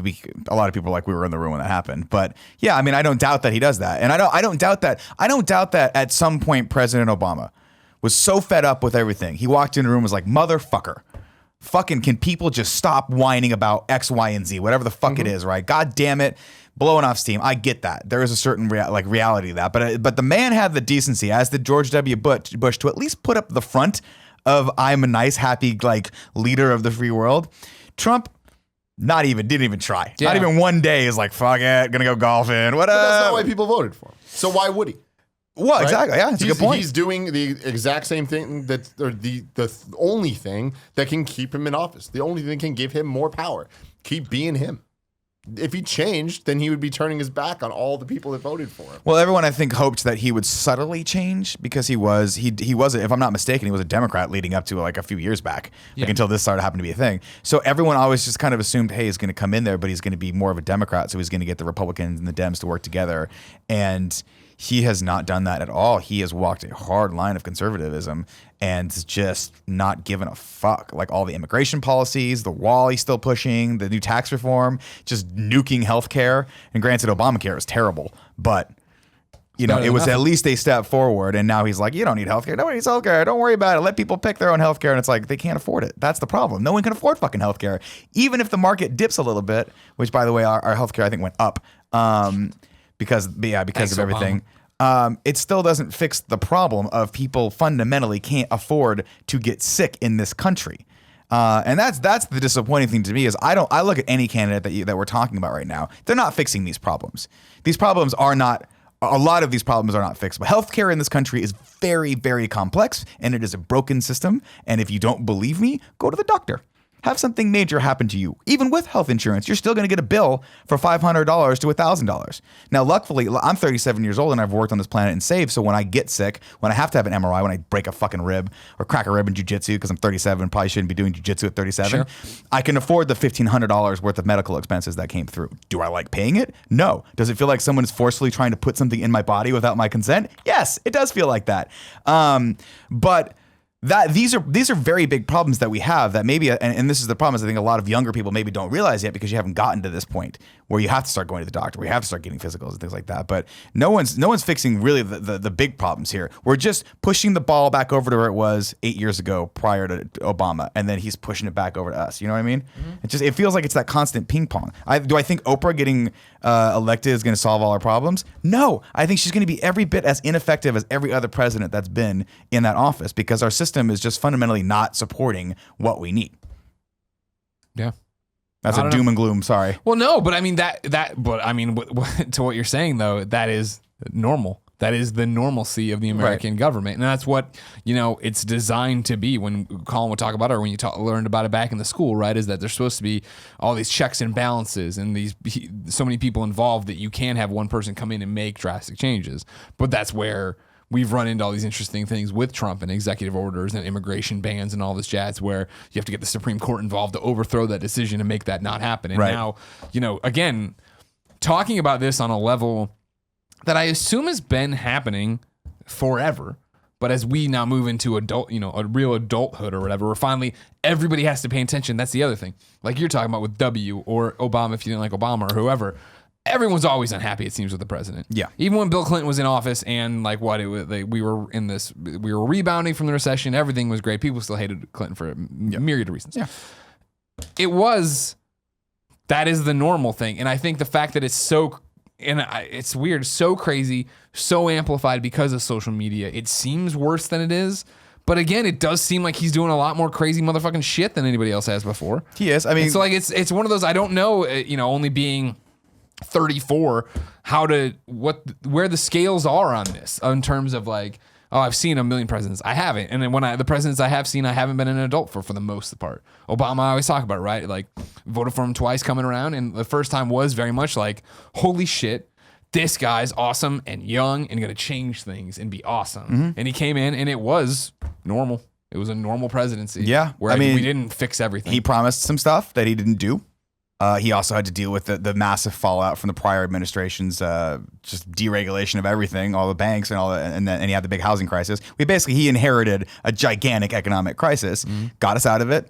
a lot of people are like we were in the room when that happened. But yeah, I mean I don't doubt that he does that, and I don't doubt that. I don't doubt that at some point President Obama was so fed up with everything. He walked in the room and was like, "Motherfucker, fucking can people just stop whining about X, Y, and Z, whatever the fuck it is, right? God damn it." Blowing off steam. I get that. There is a certain reality to that. But the man had the decency, as did George W. Bush, to at least put up the front of I'm a nice, happy leader of the free world. Trump didn't even try. Yeah. Not even one day is like, fuck it, gonna go golfing. What But up? that's not why people voted for him. So why would he? Well, Right? exactly. Yeah, that's a good point. He's doing the exact same thing or the only thing that can keep him in office. The only thing that can give him more power. Keep being him. If he changed, then he would be turning his back on all the people that voted for him. Well, everyone I think hoped that he would subtly change because he was, if I'm not mistaken, he was a Democrat leading up to a few years back, until this started happening to be a thing. So everyone always just kind of assumed, hey, he's going to come in there, but he's going to be more of a Democrat, so he's going to get the Republicans and the Dems to work together. And he has not done that at all. He has walked a hard line of conservatism and just not given a fuck. Like all the immigration policies, the wall he's still pushing, the new tax reform, just nuking healthcare. And granted, Obamacare was terrible, but it was at least a step forward. And now he's like, you don't need healthcare. Nobody needs healthcare. Don't worry about it. Let people pick their own healthcare. And it's like, they can't afford it. That's the problem. No one can afford fucking healthcare. Even if the market dips a little bit, which by the way, our healthcare I think went up. Because of everything. It still doesn't fix the problem of people fundamentally can't afford to get sick in this country. And that's the disappointing thing to me is I look at any candidate that we're talking about right now. They're not fixing these problems. These problems are not. A lot of these problems are not fixable. Healthcare in this country is very, very complex, and it is a broken system. And if you don't believe me, go to the doctor. Have something major happen to you. Even with health insurance, you're still going to get a bill for $500 to $1,000. Now, luckily, I'm 37 years old and I've worked on this planet and saved. So when I get sick, when I have to have an MRI, when I break a fucking rib or crack a rib in jiu-jitsu because I'm 37, probably shouldn't be doing jiu-jitsu at 37, Sure. I can afford the $1,500 worth of medical expenses that came through. Do I like paying it? No. Does it feel like someone is forcefully trying to put something in my body without my consent? Yes, it does feel like that. But these are very big problems that we have that maybe, and this is the problem is I think a lot of younger people maybe don't realize yet because you haven't gotten to this point where you have to start going to the doctor, where you have to start getting physicals and things like that. But no one's fixing really the big problems here. We're just pushing the ball back over to where it was 8 years ago prior to Obama, and then he's pushing it back over to us. You know what I mean? Mm-hmm. It feels like it's that constant ping pong. Do I think Oprah getting elected is going to solve all our problems? No, I think she's going to be every bit as ineffective as every other president that's been in that office because our system is just fundamentally not supporting what we need. Yeah. That's a doom and gloom. Sorry. Well, no, but I mean to what you're saying though, that is normal. That is the normalcy of the American government. And that's what, it's designed to be when Colin would talk about it or when you learned about it back in the school, right? Is that there's supposed to be all these checks and balances and so many people involved that you can't have one person come in and make drastic changes. But that's where we've run into all these interesting things with Trump and executive orders and immigration bans and all this jazz where you have to get the Supreme Court involved to overthrow that decision and make that not happen. And now, again, talking about this on a level that I assume has been happening forever. But as we now move into adult, a real adulthood or whatever, where finally everybody has to pay attention. That's the other thing. Like you're talking about with W or Obama, if you didn't like Obama or whoever, everyone's always unhappy, it seems, with the president. Yeah. Even when Bill Clinton was in office and we were rebounding from the recession, everything was great. People still hated Clinton for a myriad of reasons. Yeah. That is the normal thing. And I think the fact that it's it's weird, so crazy, so amplified because of social media, it seems worse than it is. But again, it does seem like he's doing a lot more crazy motherfucking shit than anybody else has before. He is. I mean, so it's one of those, I don't know, only being 34, where the scales are on this in terms of like, oh, I've seen a million presidents. I haven't. And then the presidents I have seen, I haven't been an adult for the most part. Obama, I always talk about, right? Like voted for him twice coming around. And the first time was very much like, holy shit, this guy's awesome and young and going to change things and be awesome. Mm-hmm. And he came in and it was normal. It was a normal presidency. Yeah. Where we didn't fix everything. He promised some stuff that he didn't do. He also had to deal with the massive fallout from the prior administration's just deregulation of everything, all the banks and then he had the big housing crisis. He inherited a gigantic economic crisis, got us out of it.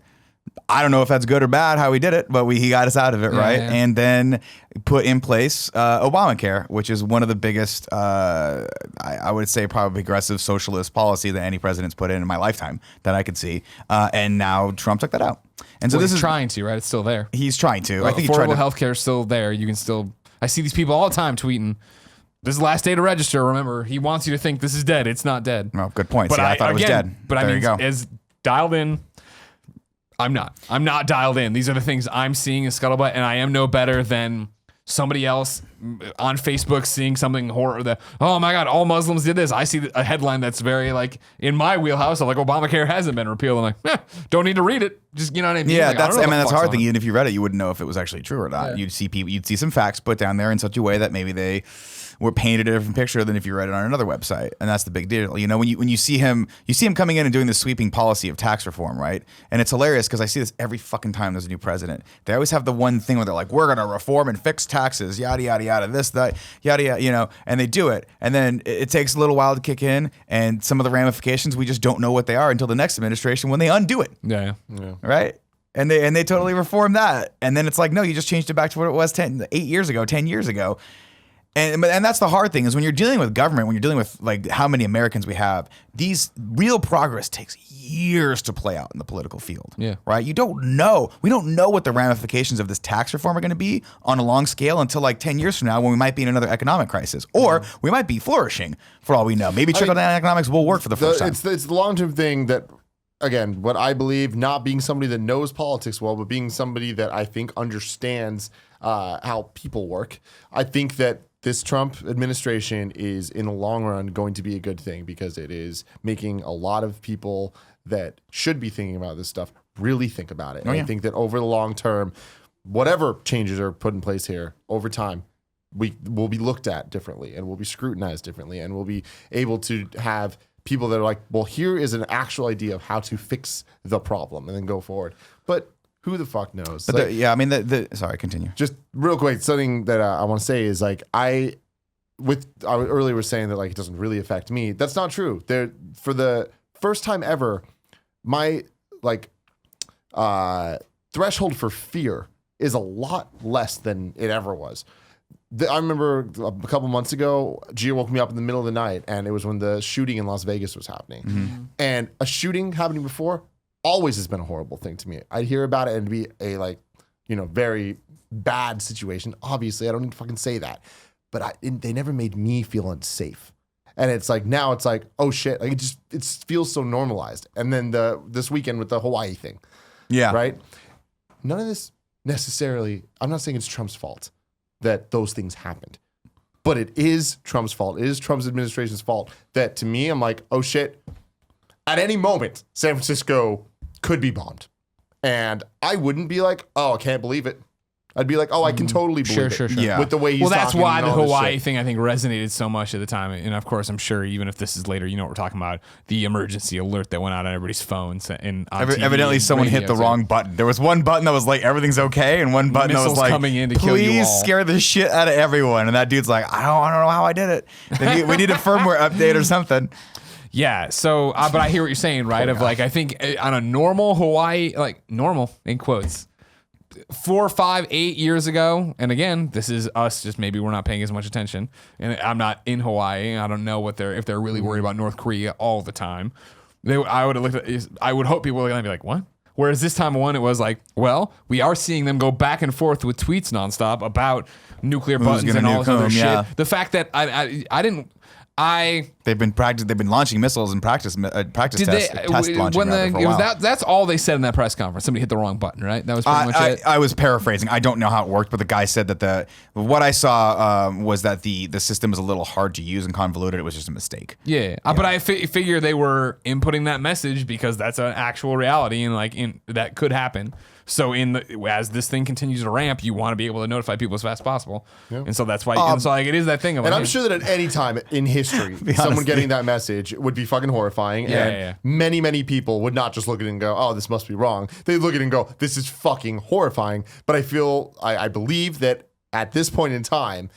I don't know if that's good or bad how he did it, but he got us out of it, right? Yeah. And then put in place Obamacare, which is one of the biggest, I would say, probably progressive socialist policy that any president's put in my lifetime that I could see. And now Trump took that out. And so Well, this he's is trying to, right? It's still there. He's trying to. I think he tried affordable to. healthcare is still there. You can still. I see these people all the time tweeting. This is the last day to register. Remember, he wants you to think this is dead. It's not dead. Oh, good point. But See, I thought it was dead. But there I mean, you go. as dialed in. I'm not dialed in. These are the things I'm seeing in Scuttlebutt, and I am no better than somebody else on Facebook seeing something horror. Oh my God, all Muslims did this. I see a headline that's very like in my wheelhouse of like Obamacare hasn't been repealed. I'm like, don't need to read it. Just, you know what I mean? Yeah, Like, that's don't know what that's the a hard fuck's thing. on it. Even if you read it, you wouldn't know if it was actually true or not. Yeah. You'd see some facts put down there in such a way that maybe they were painted a different picture than if you read it on another website. And that's the big deal. You know, when you see him coming in and doing this sweeping policy of tax reform, right? And it's hilarious because I see this every fucking time there's a new president. They always have the one thing where they're like, we're gonna reform and fix taxes, yada yada yada, this, that, yada yada, you know, and they do it. And then it takes a little while to kick in, and some of the ramifications we just don't know what they are until the next administration when they undo it. Yeah. Right? And they totally reformed that. And then it's like, no, you just changed it back to what it was 10 years ago. And that's the hard thing is when you're dealing with government, when you're dealing with like how many Americans we have, these real progress takes years to play out in the political field. Yeah. Right? We don't know what the ramifications of this tax reform are going to be on a long scale until like 10 years from now when we might be in another economic crisis. Or we might be flourishing for all we know. Maybe trickle-down economics will work for the first time. It's the long-term thing that, again, what I believe, not being somebody that knows politics well, but being somebody that I think understands how people work. I think that this Trump administration is, in the long run, going to be a good thing because it is making a lot of people that should be thinking about this stuff really think about it. And I think that over the long term, whatever changes are put in place here over time, we will be looked at differently and we'll be scrutinized differently and we'll be able to have people that are like, well, here is an actual idea of how to fix the problem and then go forward. But who the fuck knows? But Like, sorry, continue. just real quick, something that I want to say is like I earlier was saying that like it doesn't really affect me. That's not true. For the first time ever, my like threshold for fear is a lot less than it ever was. I remember a couple months ago, Gia woke me up in the middle of the night, and it was when the shooting in Las Vegas was happening. Mm-hmm. And a shooting happening before always has been a horrible thing to me. I'd hear about it and be a very bad situation. Obviously, I don't need to fucking say that, but they never made me feel unsafe. And it's like now it's like, oh shit, like it feels so normalized. And then this weekend with the Hawaii thing, right? None of this necessarily. I'm not saying it's Trump's fault that those things happened, but it is Trump's fault. It is Trump's administration's fault that, to me, I'm like, oh shit. At any moment, San Francisco could be bombed. And I wouldn't be like, oh, I can't believe it. I'd be like, oh, I can totally believe it. Sure. Yeah. With the way he's Well, that's talking why and the all this Hawaii shit. thing, I think, resonated so much at the time. And of course, I'm sure even if this is later, you know what we're talking about, the emergency alert that went out on everybody's phones and on TV Evidently, and someone hit the radio, wrong button. There was one button that was like, everything's okay, and one button that was Missiles like, coming in to kill you please all. scare the shit out of everyone. And that dude's like, I don't know how I did it. We need a firmware update or something. Yeah. So, but I hear what you're saying, right? Of like, I think on a normal Hawaii, like normal in quotes, 4, 5, 8 years ago, and again, this is us. Just maybe we're not paying as much attention, and I'm not in Hawaii. I don't know if they're really worried about North Korea all the time. I would have looked at. I would hope people were gonna be like, what? Whereas this time one, it was like, well, we are seeing them go back and forth with tweets nonstop about nuclear buttons and all this other shit. The fact that They've been launching missiles and practice test launching rather, for a while. that's all they said in that press conference. Somebody hit the wrong button, right? That was pretty much it. I was paraphrasing. I don't know how it worked, but the guy said that what I saw was that the system was a little hard to use and convoluted. It was just a mistake. Yeah. But I figure they were inputting that message because that's an actual reality and that could happen. So as this thing continues to ramp, you want to be able to notify people as fast as possible. And so that's why. And so like it is that thing of. And like, I'm sure that at any time in history, someone getting that message would be fucking horrifying. Many, many people would not just look at it and go, "Oh, this must be wrong." They look at it and go, "This is fucking horrifying." But I believe that at this point in time,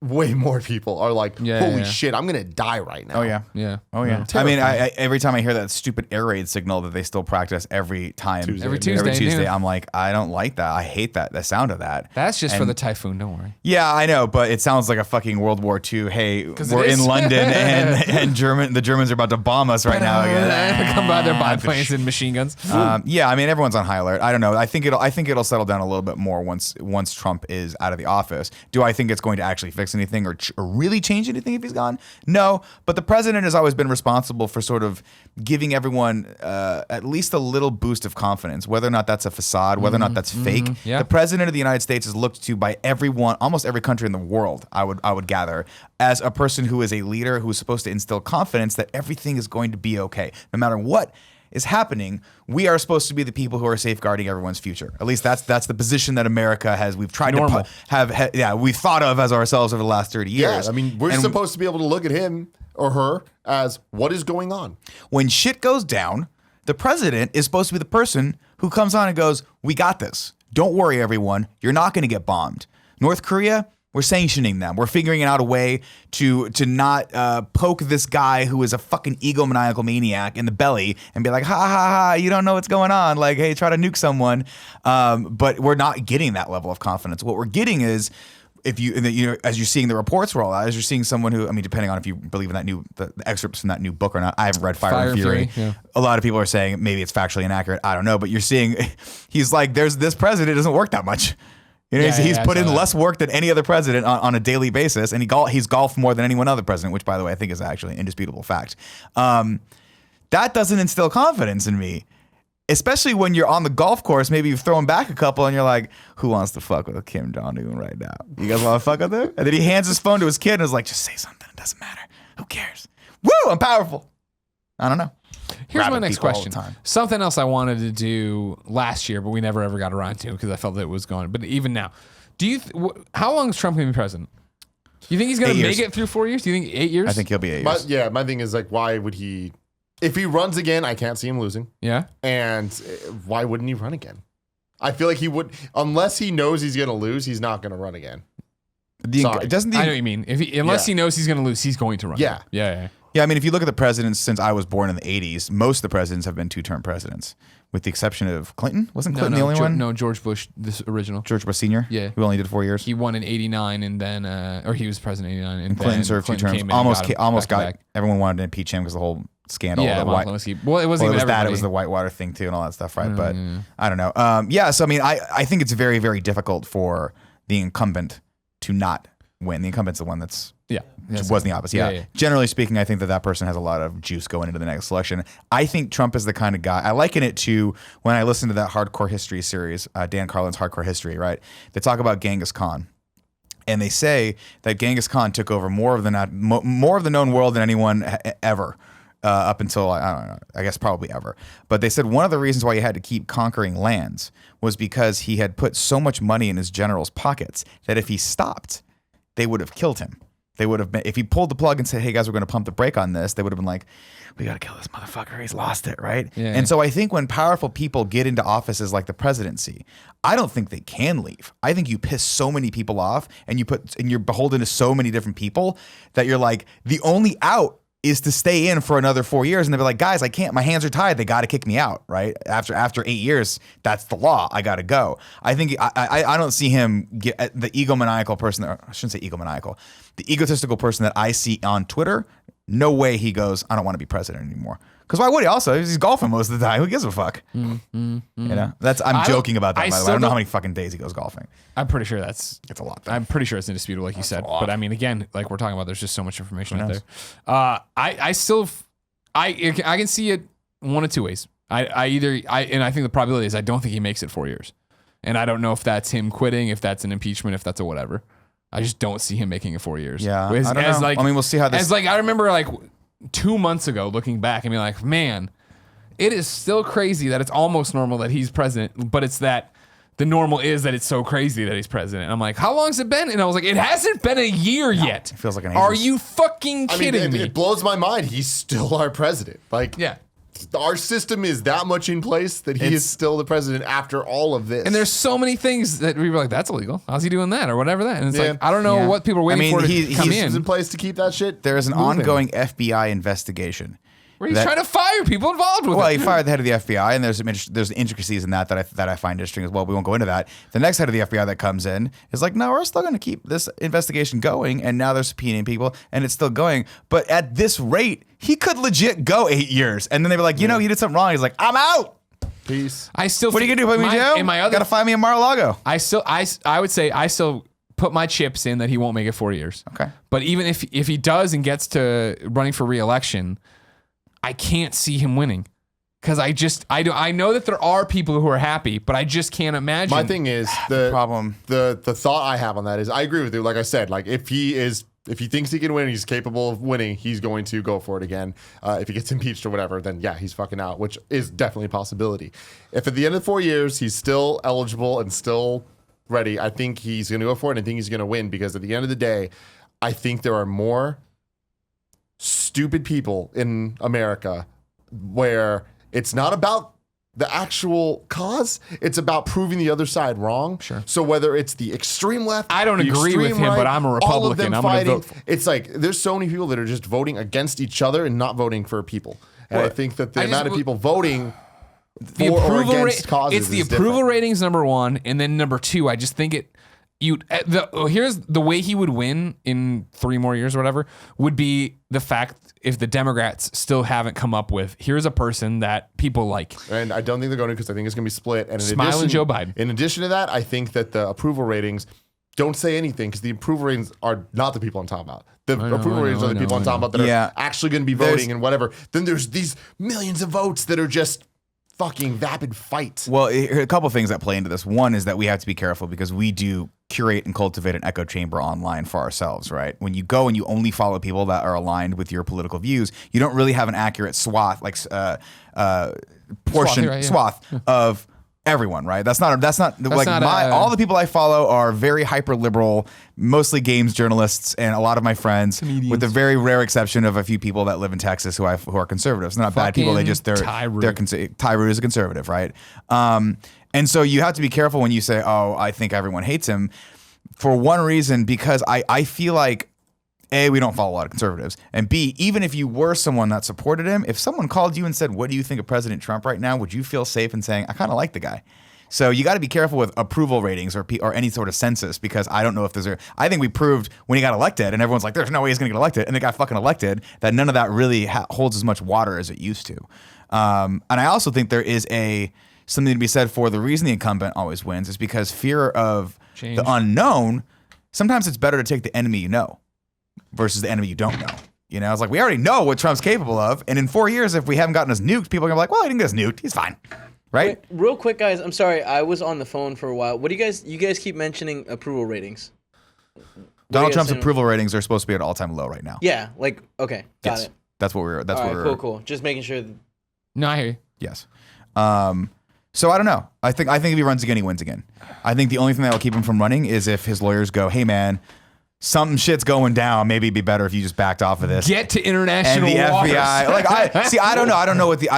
way more people are like, holy shit, I'm going to die right now. Oh, yeah. Yeah. Oh, yeah. I mean, every time I hear that stupid air raid signal that they still practice every time. Every Tuesday, I'm like, I don't like that. I hate that, the sound of that. That's just for the typhoon. Don't worry. Yeah, I know, but it sounds like a fucking World War II. Hey, we're in London and the Germans are about to bomb us right now again. Come by their biplanes and machine guns. Yeah, I mean, everyone's on high alert. I don't know. I think it'll settle down a little bit more once Trump is out of the office. Do I think it's going to actually fix anything or really change anything if he's gone? No, but the president has always been responsible for sort of giving everyone at least a little boost of confidence, whether or not that's a facade, whether or not that's fake. Yeah. The president of the United States is looked to by everyone, almost every country in the world, I would gather, as a person who is a leader who is supposed to instill confidence that everything is going to be okay. No matter what is happening, we are supposed to be the people who are safeguarding everyone's future. At least that's the position that America has. We've tried to we've thought of as ourselves over the last 30 years. Yeah, I mean, we're supposed to be able to look at him or her as what is going on. When shit goes down, the president is supposed to be the person who comes on and goes, "We got this. Don't worry, everyone. You're not going to get bombed." North Korea, we're sanctioning them. We're figuring out a way to not poke this guy who is a fucking egomaniacal maniac in the belly and be like, ha ha ha, you don't know what's going on. Like, hey, try to nuke someone. But we're not getting that level of confidence. What we're getting is, as you're seeing the reports roll out, as you're seeing someone who, I mean, depending on if you believe in the excerpts from that new book or not. I haven't read Fire and Fury. Yeah. A lot of people are saying maybe it's factually inaccurate. I don't know, but you're seeing, he's like, this president doesn't work that much. You know, he's put in less work than any other president on a daily basis, and he's golfed more than any one other president, which, by the way, I think is actually an indisputable fact. That doesn't instill confidence in me, especially when you're on the golf course. Maybe you've thrown back a couple, and you're like, "Who wants to fuck with Kim Jong-un right now? You guys want to fuck with him?" And then he hands his phone to his kid and is like, "Just say something. It doesn't matter. Who cares? Woo! I'm powerful." I don't know. Here's my next question. Something else I wanted to do last year, but we never ever got around to because I felt that it was going. But even now, how long is Trump going to be president? You think he's going to make it through 4 years? Do you think 8 years? I think he'll be 8 years. My thing is, like, why would he? If he runs again, I can't see him losing. Yeah. And why wouldn't he run again? I feel like he would, unless he knows he's going to lose, he's not going to run again. I know what you mean. Unless he knows he's going to lose, he's going to run. Yeah. Yeah, I mean, if you look at the presidents since I was born in the 80s, most of the presidents have been two-term presidents, with the exception of Clinton. Wasn't Clinton the only one? No, George Bush, this original. George Bush Sr.? Yeah. Who only did 4 years? He won in 89 and then, or he was president in 89. And Clinton served 2 terms. Everyone wanted to impeach him because the whole scandal. Yeah, it wasn't even that. It was the Whitewater thing too and all that stuff, right? But I don't know. So I mean, I think it's very, very difficult for the incumbent to not win. The incumbent's the one that's... was the opposite. Yeah. Generally speaking, I think that person has a lot of juice going into the next election. I think Trump is the kind of guy. I liken it to when I listened to that Hardcore History series, Dan Carlin's Hardcore History, right? They talk about Genghis Khan. And they say that Genghis Khan took over more of the known world than anyone ever. Up until, I don't know, I guess probably ever. But they said one of the reasons why he had to keep conquering lands was because he had put so much money in his generals' pockets that if he stopped, they would have killed him. They would have been, if he pulled the plug and said, "Hey guys, we're going to pump the brake on this," they would have been like, "We got to kill this motherfucker. He's lost it," right? Yeah. And so I think when powerful people get into offices like the presidency, I don't think they can leave. I think you piss so many people off and you're beholden to so many different people that you're like, the only out is to stay in for another 4 years. And they'll be like, "Guys, I can't, my hands are tied. They got to kick me out," right? After 8 years, that's the law. I got to go. I think, I don't see him get the egomaniacal person, or I shouldn't say egomaniacal, the egotistical person that I see on Twitter. No way he goes, "I don't want to be president anymore." Because why would he? Also, he's golfing most of the time. Who gives a fuck? You know, I'm joking about that. By the way, I don't know how many fucking days he goes golfing. I'm pretty sure it's a lot. I'm pretty sure it's indisputable, like you said. But I mean, again, like we're talking about, there's just so much information out there. I can see it one of two ways. And I think the probability is I don't think he makes it 4 years, and I don't know if that's him quitting, if that's an impeachment, if that's a whatever. I just don't see him making it 4 years. Yeah, I don't know. I mean, we'll see how this. I remember 2 months ago, looking back and being like, man, it is still crazy that it's almost normal that he's president, but it's that the normal is that it's so crazy that he's president. And I'm like, how long's it been? And I was like, it hasn't been a year yet. It feels like an Are ages. you fucking kidding me? It blows my mind. He's still our president. Like, Yeah. our system is that much in place that he is still the president after all of this. And there's so many things that we were like, that's illegal. How's he doing that or whatever that? And it's Yeah. like, I don't know Yeah. what people are waiting I mean, for to he- come he's He's in in. place to keep that shit. There is an moving. ongoing FBI investigation. Where he's that- trying to fire people involved with Well, it. he fired the head of the FBI, and there's intricacies in that I find interesting as well. We won't go into that. The next head of the FBI that comes in is like, no, we're still going to keep this investigation going, and now they're subpoenaing people, and it's still going. But at this rate, he could legit go 8 years, and then they were like, you know, you did something wrong. He's like, I'm out. Peace. I still. What are you gonna do? Put me in jail? In my other, Gotta find me in Mar-a-Lago. I would say I still put my chips in that he won't make it 4 years. Okay. But even if he does and gets to running for re-election, I can't see him winning. Because I know that there are people who are happy, but I just can't imagine. My thing is the problem. The thought I have on that is I agree with you. Like I said, like if he thinks he can win, he's capable of winning, he's going to go for it again. If he gets impeached or whatever, then yeah, he's fucking out, which is definitely a possibility. If at the end of 4 years he's still eligible and still ready, I think he's going to go for it, and I think he's going to win, because at the end of the day, I think there are more stupid people in America where it's not about the actual cause, it's about proving the other side wrong. Sure. So whether it's the extreme left, I don't the agree with extreme him, but right, I'm a all of them Republican. I'm gonna fighting, vote for him. it's like there's so many people that are just voting against each other and not voting for people. And I think that the amount of people voting the for or approval against causes it's the is approval different. ratings number one, and then number two, I just think here's the way he would win in 3 more years or whatever would be the fact if the Democrats still haven't come up with here's a person that people like. And I don't think they're going to, because I think it's going to be split. And in Smiling addition, Joe Biden. In addition to that, I think that the approval ratings don't say anything, because the approval ratings are not the people I'm talking about. The approval ratings are the people I'm talking about that are actually going to be voting and whatever. Then there's these millions of votes that are just fucking vapid fight. Well, a couple of things that play into this. One is that we have to be careful because we do curate and cultivate an echo chamber online for ourselves, right? When you go and you only follow people that are aligned with your political views, you don't really have an accurate swath, like swath of everyone, right? That's not all the people I follow are very hyper liberal, mostly games journalists, and a lot of my friends, with the very rare exception of a few people that live in Texas who are conservatives. They're not bad people. They're Tyree is a conservative, right? And so you have to be careful when you say, "Oh, I think everyone hates him," for one reason, because I feel like, A, we don't follow a lot of conservatives, and B, even if you were someone that supported him, if someone called you and said, "What do you think of President Trump right now?" would you feel safe in saying, "I kind of like the guy"? So you got to be careful with approval ratings or any sort of census, because I don't know if I think we proved when he got elected, and everyone's like, "There's no way he's going to get elected," and they got fucking elected, that none of that really holds as much water as it used to. And I also think there is something to be said for the reason the incumbent always wins is because fear of Change. the unknown. Sometimes it's better to take the enemy you know versus the enemy you don't know. You know, it's like we already know what Trump's capable of, and in 4 years, if we haven't gotten us nuked, people are gonna be like, "Well, he didn't get us nuked. He's fine." Right? Wait, real quick, guys. I'm sorry. I was on the phone for a while. What do you guys keep mentioning approval ratings? Donald Trump's approval ratings are supposed to be at an all-time low right now. Yeah. Like, okay. Got it. That's what we're. That's All what right, we're. cool. Just making sure. No, I hear you. Yes. So I don't know. I think if he runs again, he wins again. I think the only thing that will keep him from running is if his lawyers go, "Hey man, some shit's going down. Maybe it'd be better if you just backed off of this." Get to international and the waters. FBI. I don't know. I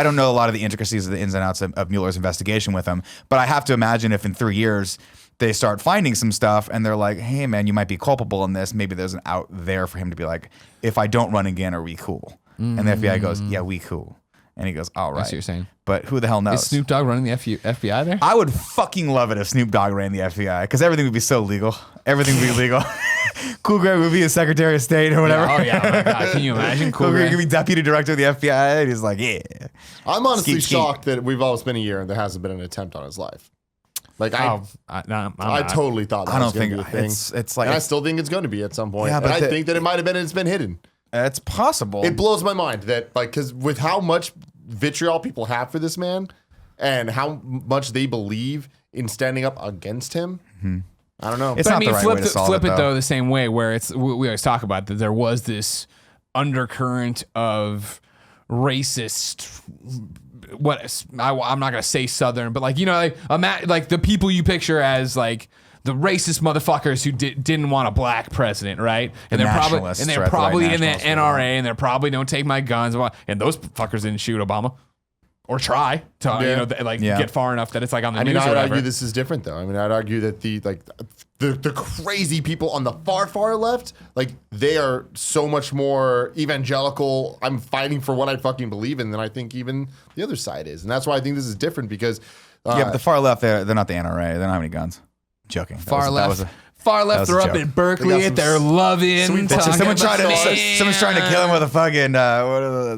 don't know a lot of the intricacies of the ins and outs of Mueller's investigation with him. But I have to imagine if in 3 years they start finding some stuff and they're like, "Hey man, you might be culpable in this." Maybe there's an out there for him to be like, "If I don't run again, are we cool?" And the FBI goes, "Yeah, we cool." And he goes, "All right." That's what you're saying. But who the hell knows? Is Snoop Dogg running the FBI there? I would fucking love it if Snoop Dogg ran the FBI, because everything would be so legal. Everything would be legal. Cool Greg would be a Secretary of State or whatever. Oh yeah, oh my God. Can you imagine? Cool Greg could be Deputy Director of the FBI. And he's like, "Yeah." I'm honestly Skeet, skeet. shocked that we've almost been a year and there hasn't been an attempt on his life. Like I totally thought that I was don't going to think be a thing. it's like and I still think it's going to be at some point. Yeah, and but I think that it might have been and it's been hidden. it's possible. It blows my mind that, like, because with how much vitriol people have for this man and how much they believe in standing up against him, I don't know. It's But not the right way to solve flip it, it though. though the same way, where we always talk about that there was this undercurrent of racist I'm not gonna say Southern, but like like the people you picture as like the racist motherfuckers who didn't want a black president, right? And they're probably in the NRA, and they're probably don't take my guns, and those fuckers didn't shoot Obama. Or try to get far enough that it's like on the news or whatever. I'd argue this is different though. I mean, I'd argue that the crazy people on the far left, like they are so much more evangelical. I'm fighting for what I fucking believe in than I think even the other side is, and that's why I think this is different because but the far left, they're not the NRA. They don't have any guns. Joking. Far left, they're up in Berkeley. They're loving. Someone's trying to kill him with a fucking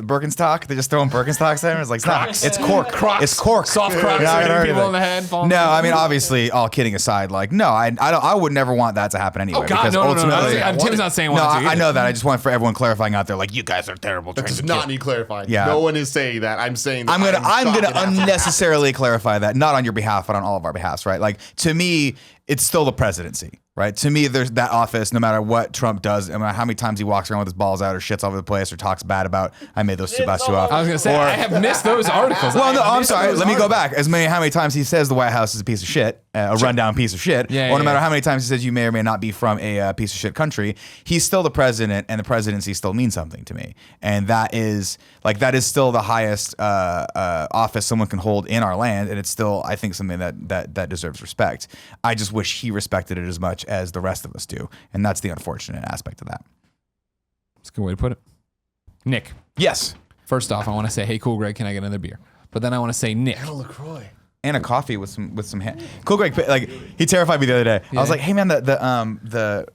Birkenstock. They're just throwing Birkenstocks at him. It's like it's cork. Crocs. It's cork. Soft Crocs. Hitting people in the head. No, I mean obviously, all kidding aside, like no, I would never want that to happen anyway. Oh God, no. Tim's not saying one. No, I know that. I just want for everyone clarifying out there, like you guys are terrible. That does not need clarifying. Yeah. No one is saying that. I'm saying. I'm gonna unnecessarily clarify that, not on your behalf, but on all of our behalfs, right? Like to me, it's still the presidency. Right. To me, there's that office, no matter what Trump does, no matter how many times he walks around with his balls out or shits all over the place or talks bad about, I made those two last two off. I was going to say, I have missed those articles. Well, no, I'm sorry. Let me go back. How many times he says the White House is a piece of shit, a rundown piece of shit, or no matter how many times he says you may or may not be from a piece of shit country, he's still the president, and the presidency still means something to me. And that is still the highest office someone can hold in our land, and it's still, I think, something that deserves respect. I just wish he respected it as much as the rest of us do, and that's the unfortunate aspect of that. That's a good way to put it. Nick. Yes. First off, I want to say, hey, Cool Greg, can I get another beer? But then I want to say, Nick. And a LaCroix. And a coffee with some Cool Greg, like he terrified me the other day. I was like, hey man, the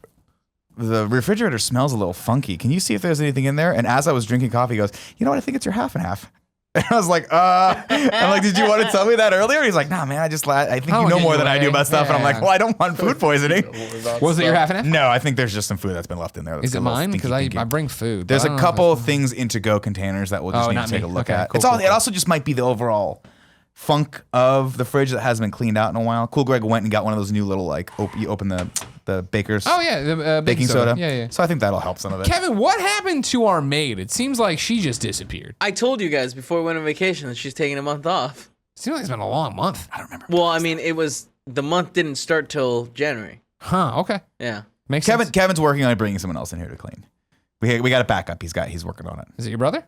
refrigerator smells a little funky. Can you see if there's anything in there? And as I was drinking coffee, he goes, you know what? I think it's your half and half. And I was like, I'm like, did you want to tell me that earlier? He's like, nah, man, I think you know more than I do about stuff. And I'm like, well, I don't want food poisoning. Was it your half and half? No, I think there's just some food that's been left in there. Is it mine? Because I bring food. There's a couple of things in to-go containers that we'll just need to take a look at. It also just might be the overall funk of the fridge that hasn't been cleaned out in a while. Cool Greg went and got one of those new little you open the baker's the baking soda. Yeah. So I think that'll help some of it. Kevin, what happened to our maid? It seems like she just disappeared. I told you guys before we went on vacation that she's taking a month off. It seems like it's been a long month. I don't remember. Well, I mean, the month didn't start till January. Huh, okay. Yeah. Makes sense. Kevin's working on bringing someone else in here to clean. We got a backup. He's working on it. Is it your brother?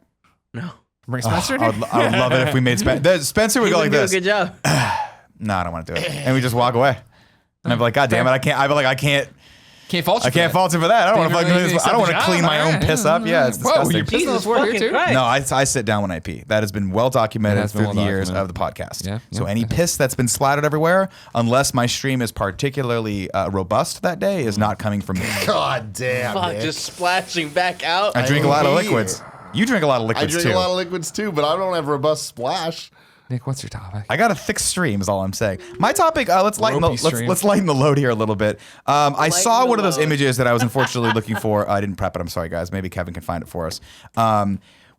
No. Bring Spencer in I would love it if we made Spencer would go like this. Do a good job. No, I don't want to do it. And we just walk away. And I'd be like, God damn it, I can't fault you. I can't fault him for that. I don't want to clean my own piss up. Yeah, it's disgusting. You're pissing us here too? Christ. No, I sit down when I pee. That has been well documented through the years of the podcast. Yeah, so any piss that's been splattered everywhere, unless my stream is particularly robust that day, is not coming from me. God damn. Fuck, Nick. just splashing back out. I drink a lot of liquids. You drink a lot of liquids too. I drink a lot of liquids too, but I don't have robust splash. Nick, what's your topic? I got a thick stream is all I'm saying. My topic, let's lighten the load here a little bit. I saw one of those images that I was unfortunately looking for. I didn't prep it. I'm sorry, guys. Maybe Kevin can find it for us.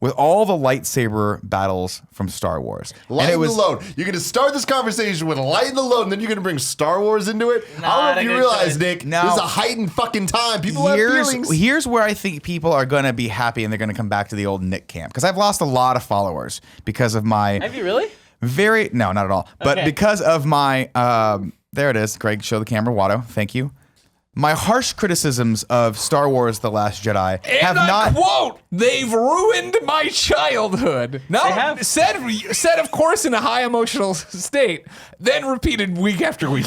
With all the lightsaber battles from Star Wars. Lighten the load. You're going to start this conversation with lighten the load, and then you're going to bring Star Wars into it? I don't know if you realize, Nick, this is a heightened fucking time. People have feelings. Here's where I think people are going to be happy, and they're going to come back to the old Nick camp. Because I've lost a lot of followers because of my... Have you really? No, not at all. But because of my... there it is. Greg, show the camera. Watto, thank you. My harsh criticisms of Star Wars The Last Jedi have not... quote, they've ruined my childhood. No, said of course in a high emotional state, then repeated week after week.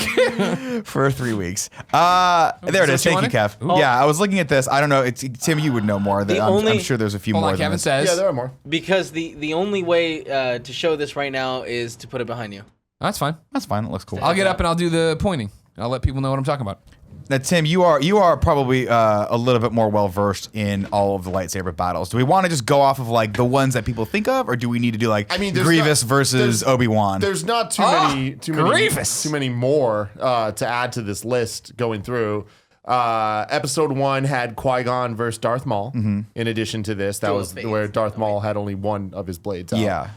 For 3 weeks. There it is. Thank you, Kev. Oh. Yeah, I was looking at this. I don't know. Tim, you would know more. I'm sure there's a few more. Kevin says. Yeah, there are more. Because the only way to show this right now is to put it behind you. That's fine. That's fine. It looks cool. I'll get up and I'll do the pointing. I'll let people know what I'm talking about. Now, Tim, you are probably a little bit more well versed in all of the lightsaber battles. Do we want to just go off of like the ones that people think of, or do we need to do like Grievous versus Obi-Wan? There's not too many more to add to this list going through. Episode 1 had Qui-Gon versus Darth Maul. Mm-hmm. In addition to this, that was where Darth Maul had only one of his blades out. Yeah.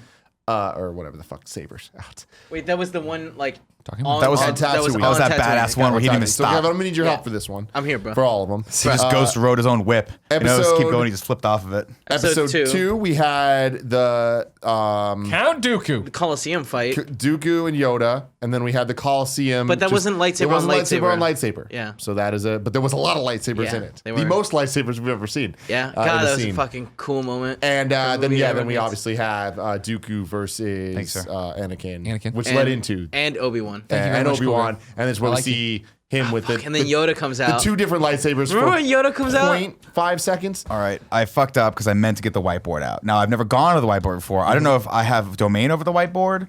Or whatever the fuck, sabers out. Wait, that was the one like Talking about That was on that was Tatooine. that on badass Tatooine. one where he didn't even So stop. Kevin, I'm gonna need your help Yeah. for this one. I'm here, bro. For all of them. He just Ghost rode his own whip. You know, just keep episode- going. He just flipped off of it. Episode Episode 2, we had the Count Dooku. Coliseum fight. Dooku and Yoda, and then we had the Coliseum. But that wasn't lightsaber It wasn't on lightsaber lightsaber. on lightsaber. Yeah. So that is but there was a lot of lightsabers Yeah, in it. they The were. most lightsabers we've ever seen. Yeah. in God, a that was scene. a fucking cool moment. And then movie then ever we made. obviously have Dooku versus Thanks, sir. Anakin, which And- led into and Obi-Wan. and much, Obi-Wan, Corbin. and that's where I we like see him with the And then Yoda comes the out. 2 different lightsabers Remember for when Yoda comes out? 0.5 seconds. All right, I fucked up because I meant to get the whiteboard out. Now I've never gone to the whiteboard before. I don't know if I have domain over the whiteboard.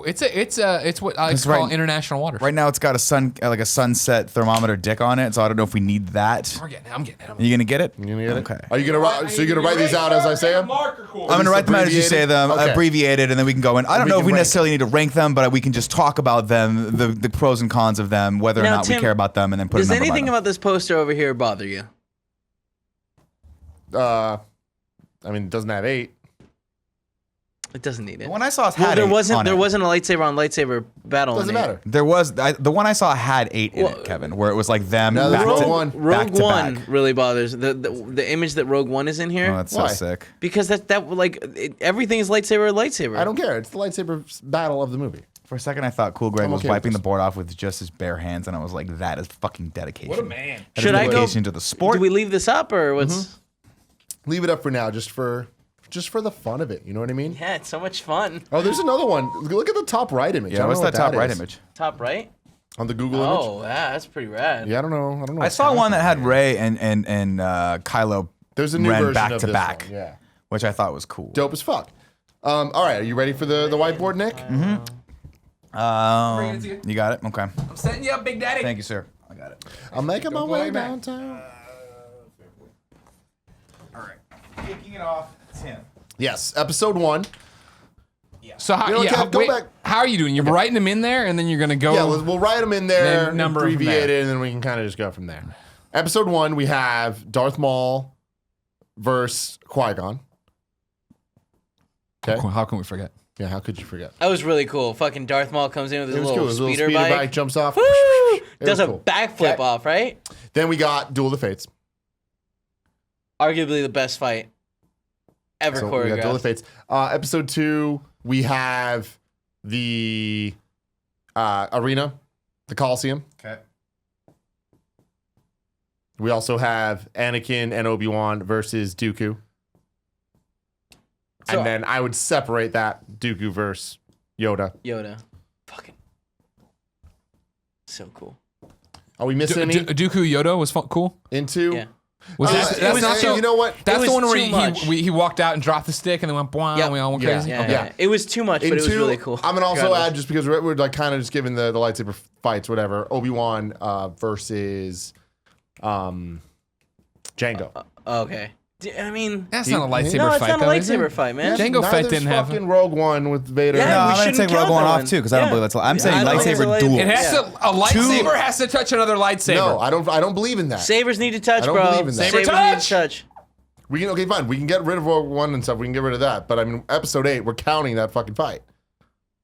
It's what I That's call right. international waters. Right now, it's got a sunset thermometer dick on it, so I don't know if we need that. I'm getting it. Are you gonna get it? You gonna get Okay. it? Are you gonna write? So you're gonna write these out as I say them? I'm gonna write them out as you say them, Okay. abbreviated, and then we can go in. I don't We know can if we rank necessarily need to rank them, but we can just talk about them, the pros and cons of them, whether or Now, not we Tim, care about them, and then put Does a number by anything them. about this poster over here bother you? I mean, it doesn't have 8. It doesn't need it. The one I saw Well, had there 8 wasn't on there it. wasn't a lightsaber on lightsaber battle. Doesn't in it. matter. There was the one I saw had 8 in Well, it, Kevin, where it was like them No, back Rogue to One. back Rogue to One back. really bothers the image that Rogue One is in here Oh, that's Why? so sick. because everything is lightsaber. I don't care. It's the lightsaber battle of the movie. For a second, I thought Cool Greg I'm was okay with wiping this. the board off with just his bare hands, and I was like, "That is fucking dedication." What a man. That is Should I go- dedication to the sport? Do we leave this up or what's? Leave it up for now, just for the fun of it. You know what I mean? Yeah, it's so much fun. Oh, there's another one. Look at the top right image. I Yeah, don't what's know that what top right is. image? Top right. On the Google image? Oh, yeah, that's pretty rad. Yeah, I don't know. I what's saw one that had happening. Ray and Kylo There's a new ran version back of to this back, one, yeah. which I thought was cool. Dope as fuck. All right, are you ready for the whiteboard, Nick? Bring it to you. You got it? Okay. I'm setting you up, Big Daddy. Thank you, sir. I got it. I'm making my way play back. downtown. All right. Kicking it off, Tim. Yes, episode 1. So how, You know what, Kev, go wait, back. how are you doing? You're writing them in there, and then you're gonna go. Yeah, we'll write them in there, Then number from abbreviate there. it, and then we can kind of just go from there. Episode 1, we have Darth Maul versus Qui-Gon. Okay. How can we forget? Yeah, how could you forget? That was really cool. Fucking Darth Maul comes in with his It was little cool. His little speeder speeder bike. bike jumps off. Woo! It Does was a cool. backflip Okay. off, right? Then we got Duel of the Fates. Arguably the best fight ever So we got Duel of the choreographed. Fates. Episode 2, we have the arena, the Coliseum. Okay. We also have Anakin and Obi-Wan versus Dooku. So- And then I would separate that Dooku versus Yoda. Yoda. Fucking. So cool. Are we missing any? Dooku Yoda was cool. Into? Yeah. Was that, it that's was not too- so, you know what? That's It the was one where too much. he walked out and dropped the stick and then went blah, Yep. and we all went Yeah. crazy. Yeah, Okay. yeah. It was too much, but it was Into- really cool. I'm gonna also Regardless. add, just because we're like kind of just giving the lightsaber fights, whatever. Obi-Wan versus Django. Okay. I mean, That's not a lightsaber no, it's fight. not a though, is it? lightsaber fight, man. Django fight Neither's didn't have. fucking Rogue One with Vader. Yeah, No, we I'm gonna shouldn't take count Rogue One that off one. too because I don't Yeah. believe that's. I'm Yeah, saying I don't think it's lightsaber a duel. It has Yeah. to. A lightsaber has to touch another lightsaber. No, I don't believe in that. Sabers need to touch, I don't bro. believe in that. Saber Sabers touch! need to touch. We can, okay, fine. We can get rid of Rogue One and stuff. We can get rid of that. But I mean, episode 8, we're counting that fucking fight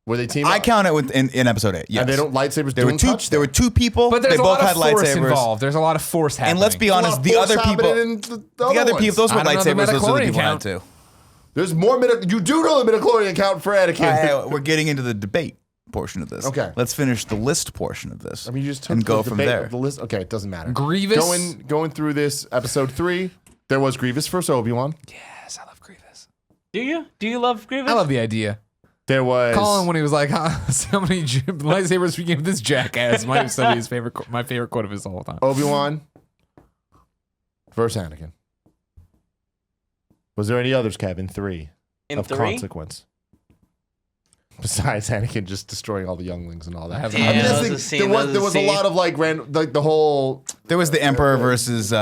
where they team I up. count it in episode 8. Yes. And they don't lightsabers. There were don't two. touch There were two people. But there's they a both lot had of force lightsabers. involved. There's a lot of force happening. And let's be honest, the other people. The other people, those were I don't know the lightsabers. Those are the midichlorian people I count. had too. There's more You do know the midichlorian count for Anakin. We're getting into the debate portion of this. Okay. Let's finish the list portion of this. I mean, you just took and go the from debate there. of the list. Okay, it doesn't matter. Grievous. Going through this episode 3, there was Grievous versus Obi-Wan. Yes, I love Grievous. Do you? Do you love Grievous? I love the idea. There was Colin, when he was like, "See how many lightsabers we gave this jackass?" Might still be my favorite quote of his all time. Obi-Wan versus Anakin. Was there any others, Kevin? 3 In of 3? consequence. Besides Anakin just destroying all the younglings and all that. haven't- Damn, I mean, that that's was the a thing. scene, There that was, was there a was a scene. lot of like the whole. There was the Emperor versus. Oh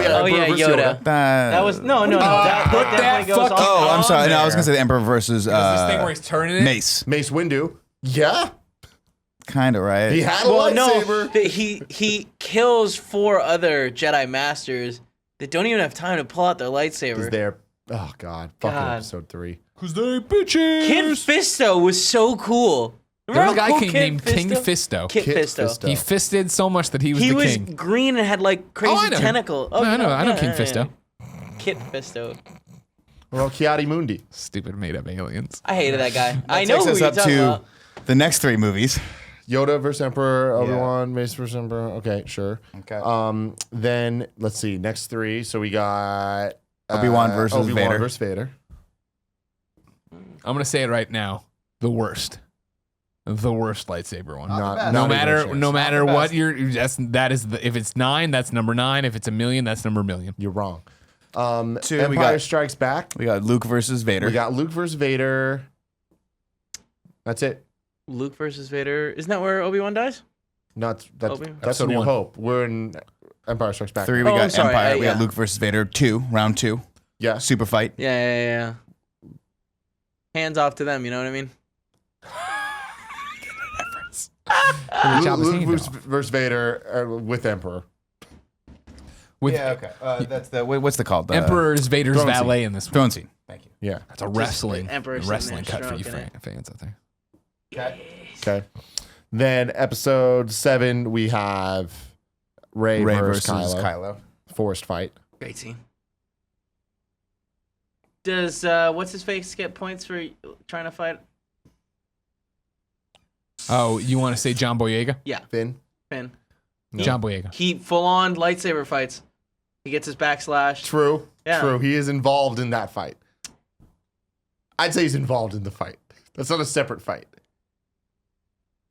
yeah, Oh, yeah, versus Yoda. That was no. That Put definitely that goes fucking- on. Oh, I'm sorry. No, I was there. gonna say the Emperor versus this thing where he's turning it. Mace. Mace Windu. Yeah, Kind of right. he had a Well, no, lightsaber. he kills 4 other Jedi Masters that don't even have time to pull out their lightsaber. Is there? Oh God, fucking God. episode 3. Cause they bitches. Kid Fisto was so cool. There was a guy Remember king named King Fisto. Kit Fisto. Fisto. He fisted so much that he was He the was king. green and had like crazy I know. tentacle. No, I know King Fisto. Kit Fisto. Well, Chiari Mundi. Stupid made up aliens. I hated that guy. I That know takes who us you're up talking to about. the next 3 movies. Yoda versus Emperor, Obi-Wan, Mace versus Emperor. Okay, sure. Okay. Then let's see. Next 3. So we got Obi-Wan versus Vader. versus Vader. I'm gonna say it right now. The worst lightsaber one. Not no even a matter chance. no matter what that is if it's 9, that's number 9. If it's a million, that's number million. You're wrong. 2, we Empire got Strikes Back. we got Luke versus Vader. We got Luke versus Vader. That's it. Luke versus Vader. Isn't that where Obi-Wan dies? That's Obi- that's Episode New 1. Hope. We're in Empire Strikes Back. 3, we Oh, got I'm sorry, Empire. We got yeah. Luke versus Vader. 2, round 2. Yeah. Super fight. Yeah. Hands off to them, you know what I mean? Luke versus Vader with Emperor. With okay. That's the what's the called? Emperor is Vader's Throne valet in this one. Throne scene. Thank you. Yeah. That's a wrestling Emperor wrestling sitting cut there for you stroking it. fans out there. Okay. Then episode 7, we have Rey versus Kylo. Forced fight. Great scene. Does what's his face get points for trying to fight? Oh, you want to say John Boyega? Yeah, Finn. Finn. John Boyega. He full on lightsaber fights. He gets his back slashed. True. Yeah. True. He is involved in that fight. I'd say he's involved in the fight. That's not a separate fight.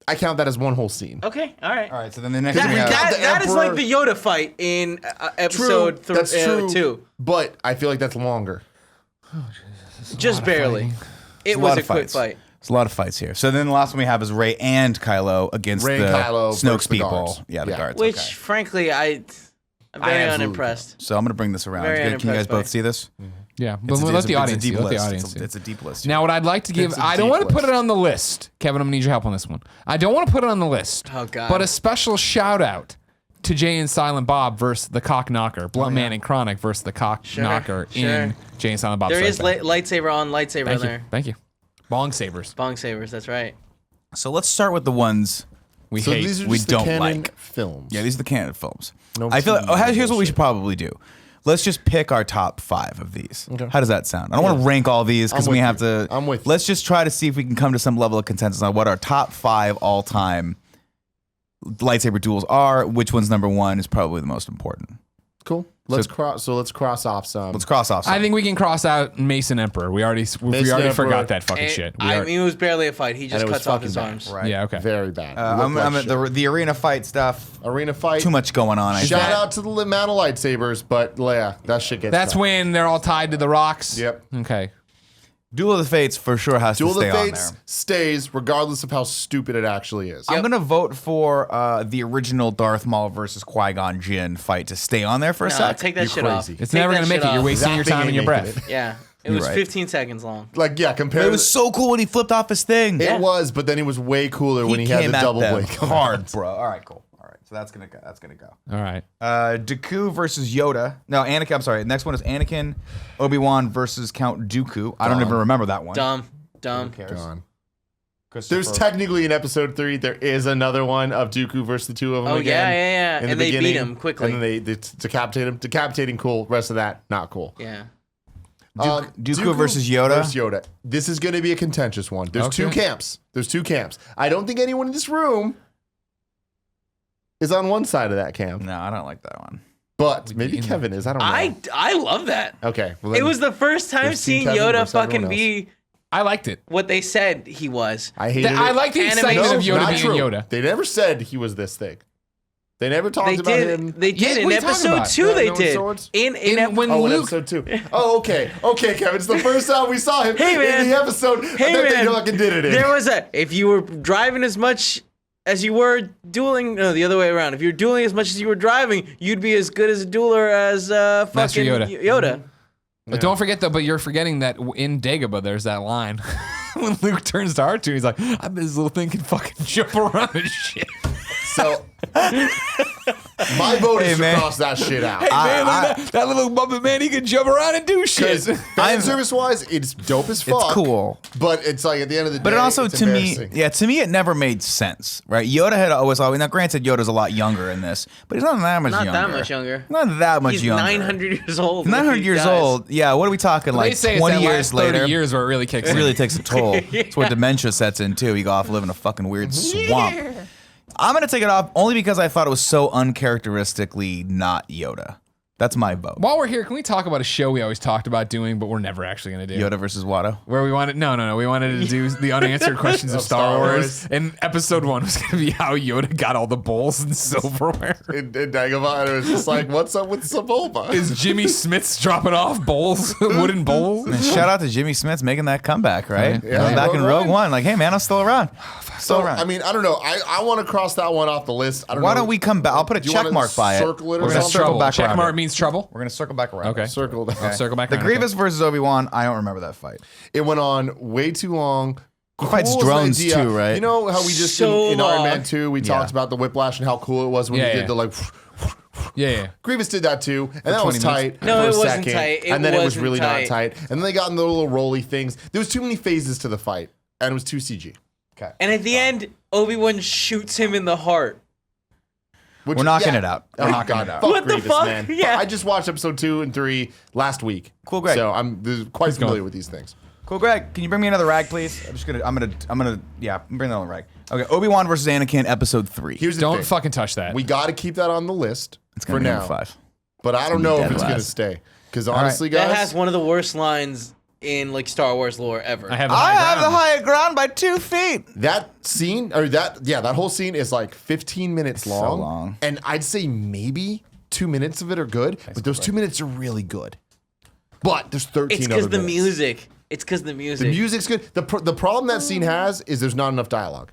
I count that as one whole scene. Okay, all right. All right. So then the next That, thing we have. that is Emperor- like the Yoda fight in episode That's true. 2. But I feel like that's longer. Just barely. It a was lot a of quick fights. fight. There's a lot of fights here. So then the last one we have is Rey and Kylo against Rey and the Kylo versus Snoke's the people. guards. Yeah, the Yeah. guards. Which, okay. frankly, I'm very absolutely unimpressed. So I'm gonna bring this around. Very Can you guys unimpressed by both it. see this? Yeah, but It's a- let it's the a audience see. deep Let the list. audience see. It's a deep list. Now, what I'd like to give, It's a I don't deep want to put list. it on the list. Kevin, I'm going to need your help on this one. I don't want to put it on the list. Oh, God. But a special shout out to Jay and Silent Bob versus the Cock Knocker. Blunt Man and Chronic versus the Cock Knocker in Jay and Silent Bob. There Strikes is Back. lightsaber on lightsaber Thank you. there. Thank you. Bong sabers. Bong sabers, that's right. So let's start with the ones We So hate. these are we just don't the canon like. films. Yeah, these are the canon films. No I feel like, TV here's what we bullshit. should probably do. Let's just pick our top 5 of these. Okay. How does that sound? I don't want to rank all these because I'm we with have you. to. I'm with you. Let's just try to see if we can come to some level of consensus on what our top 5 all-time lightsaber duels are. Which one's number 1 is probably the most important. Cool. Let's cross off some. Let's cross off. Some. I think we can cross out Mason Emperor. We already Emperor. forgot that fucking shit. We I are- mean, it was barely a fight. He just it was cuts off fucking his bad. arms. Right. Yeah, okay. Very bad. I'm Looked at like the arena fight stuff. arena fight. Too much going on. I Shout think. out to the man of lightsabers, but yeah, that shit gets. That's tough. when they're all tied to the rocks. Yep. Okay. Duel of the Fates for sure has Duel to of stay the on Fates there. stays regardless of how stupid it actually is. I'm gonna vote for the original Darth Maul versus Qui-Gon Jinn fight to stay on there for a No, sec. take that You're shit off. crazy. It's Take never that going to make shit it. You're off. wasting your Zapping time and your ain't making breath. Yeah, it You're was right. 15 seconds long. Like yeah, compared. It was so cool when he flipped off his thing. It was, but then it was way cooler when he had came the at double them blade come hard, out. bro. All right, cool. All right, so that's gonna go. That's gonna go. All right. Dooku versus Yoda. No, Anakin. I'm sorry. Next one is Anakin, Obi-Wan versus Count Dooku. I don't even remember that one. Dumb. Who cares? Gone. Christopher- There's technically in episode 3, there is another one of Dooku versus the two of them Oh, again. yeah. in the And they beat beginning, him quickly. And then they decapitate him. Decapitating, cool. Rest of that, not cool. Yeah. Dooku versus Yoda. Versus Yoda. This is going to be a contentious one. There's two Okay. camps. I don't think anyone in this room is on one side of that camp, No, I don't like that one. but maybe in Kevin is. I don't know. I love that. Okay. Well, It then was the first time there's Team seeing Kevin Yoda versus everyone fucking be I liked it. what they said he was. I hated I it. like the Animation. excitement of No, Yoda not being true. Yoda. They never said he was this thing. They never talked They about did. him. They did Yeah, in what are you talking episode about? 2. Yeah, They no did swords? in when Oh, in Luke- episode 2. Oh, okay. Okay, Kevin. It's the first time we saw him Hey, man. in the episode Hey, that man. they fucking did it in. There was if you were driving as much as you were dueling, no, the other way around. If you're dueling as much as you were driving, you'd be as good as a dueler as Master fucking Yoda. Yoda. But don't forget though. But you're forgetting that in Dagobah, there's that line when Luke turns to R2. He's like, "I bet this little thing can fucking jump around and shit." So my vote is to cross that shit out. Hey, man, look at that little Muppet man, he can jump around and do shit. Fan service wise, it's dope as fuck. It's cool. But it's like at the end of the day, But it also, it's to me, embarrassing. it never made sense, right? Yoda had always, now granted, Yoda's a lot younger in this, but he's not that much Not younger. that much younger. Not that much He's younger. 900 years old. when 900 he years dies. old. Yeah, what are we talking, They like say it's 20 that years last 30 later? years where it really kicks It in. really takes a toll. It's where dementia sets in, too. You go off living a fucking weird swamp. I'm going to take it off only because I thought it was so uncharacteristically not Yoda. That's my vote. While we're here, can we talk about a show we always talked about doing, but we're never actually going to do? Yoda versus Watto. Where we wanted, no, we wanted to do the unanswered questions of Star Wars. And episode 1 was going to be how Yoda got all the bowls and silverware. In Dagobah, it was just like, what's up with Sebulba? Is Jimmy Smith's dropping off bowls, wooden bowls? And shout out to Jimmy Smith's making that comeback, right? Yeah. Back in Rogue Rogue One. Like, hey, man, I'm still around. Still So, around. I mean, I don't know. I want to cross that one off the list. I don't Why know. don't we come back? I'll put a Do you check wanna mark by it. circle it or We're gonna something? circle Trouble. back Check around. mark means trouble. We're gonna circle back around. Okay. Circle that. I'll circle back The around. Grievous versus Obi-Wan. I don't remember that fight. It went on way too long. He fights Cool as an drones idea. too, right? You know how we just So in Iron Man long. 2 we Yeah. talked about the whiplash and how cool it was when Yeah, he yeah. did the like. Yeah. Grievous did that too, and that was 20 tight. No, for it a wasn't second, tight. It and then it was wasn't really tight. not tight. And then they got in the little rolly things. There was too many phases to the fight, and it was too CG. Okay. And at the end, Obi-Wan shoots him in the heart. Which, We're knocking it out. We're Oh, knocking God, it out. fuck What the Grievous, fuck? man. Yeah. I just watched episode 2 and 3 last week. Cool, Greg. So I'm quite familiar going. with these things. Cool, Greg. Can you bring me another rag, please? I'm gonna, bring another rag. Okay, Obi-Wan versus Anakin, episode 3. Here's the Don't thing. fucking touch that. We got to keep that on the list It's for gonna be now. number 5. But I don't gonna be know if dead it's gonna last. stay. Because honestly, That guys, has one of the worst lines in like Star Wars lore ever. I have the I high have the ground. higher ground by 2 feet. that scene or that whole scene is like 15 minutes so long. long. And I'd say maybe 2 minutes of it are good, but those 2 minutes are really good. But there's 13 It's because other the minutes. music. It's because the music. The music's good. The problem that scene has is there's not enough dialogue.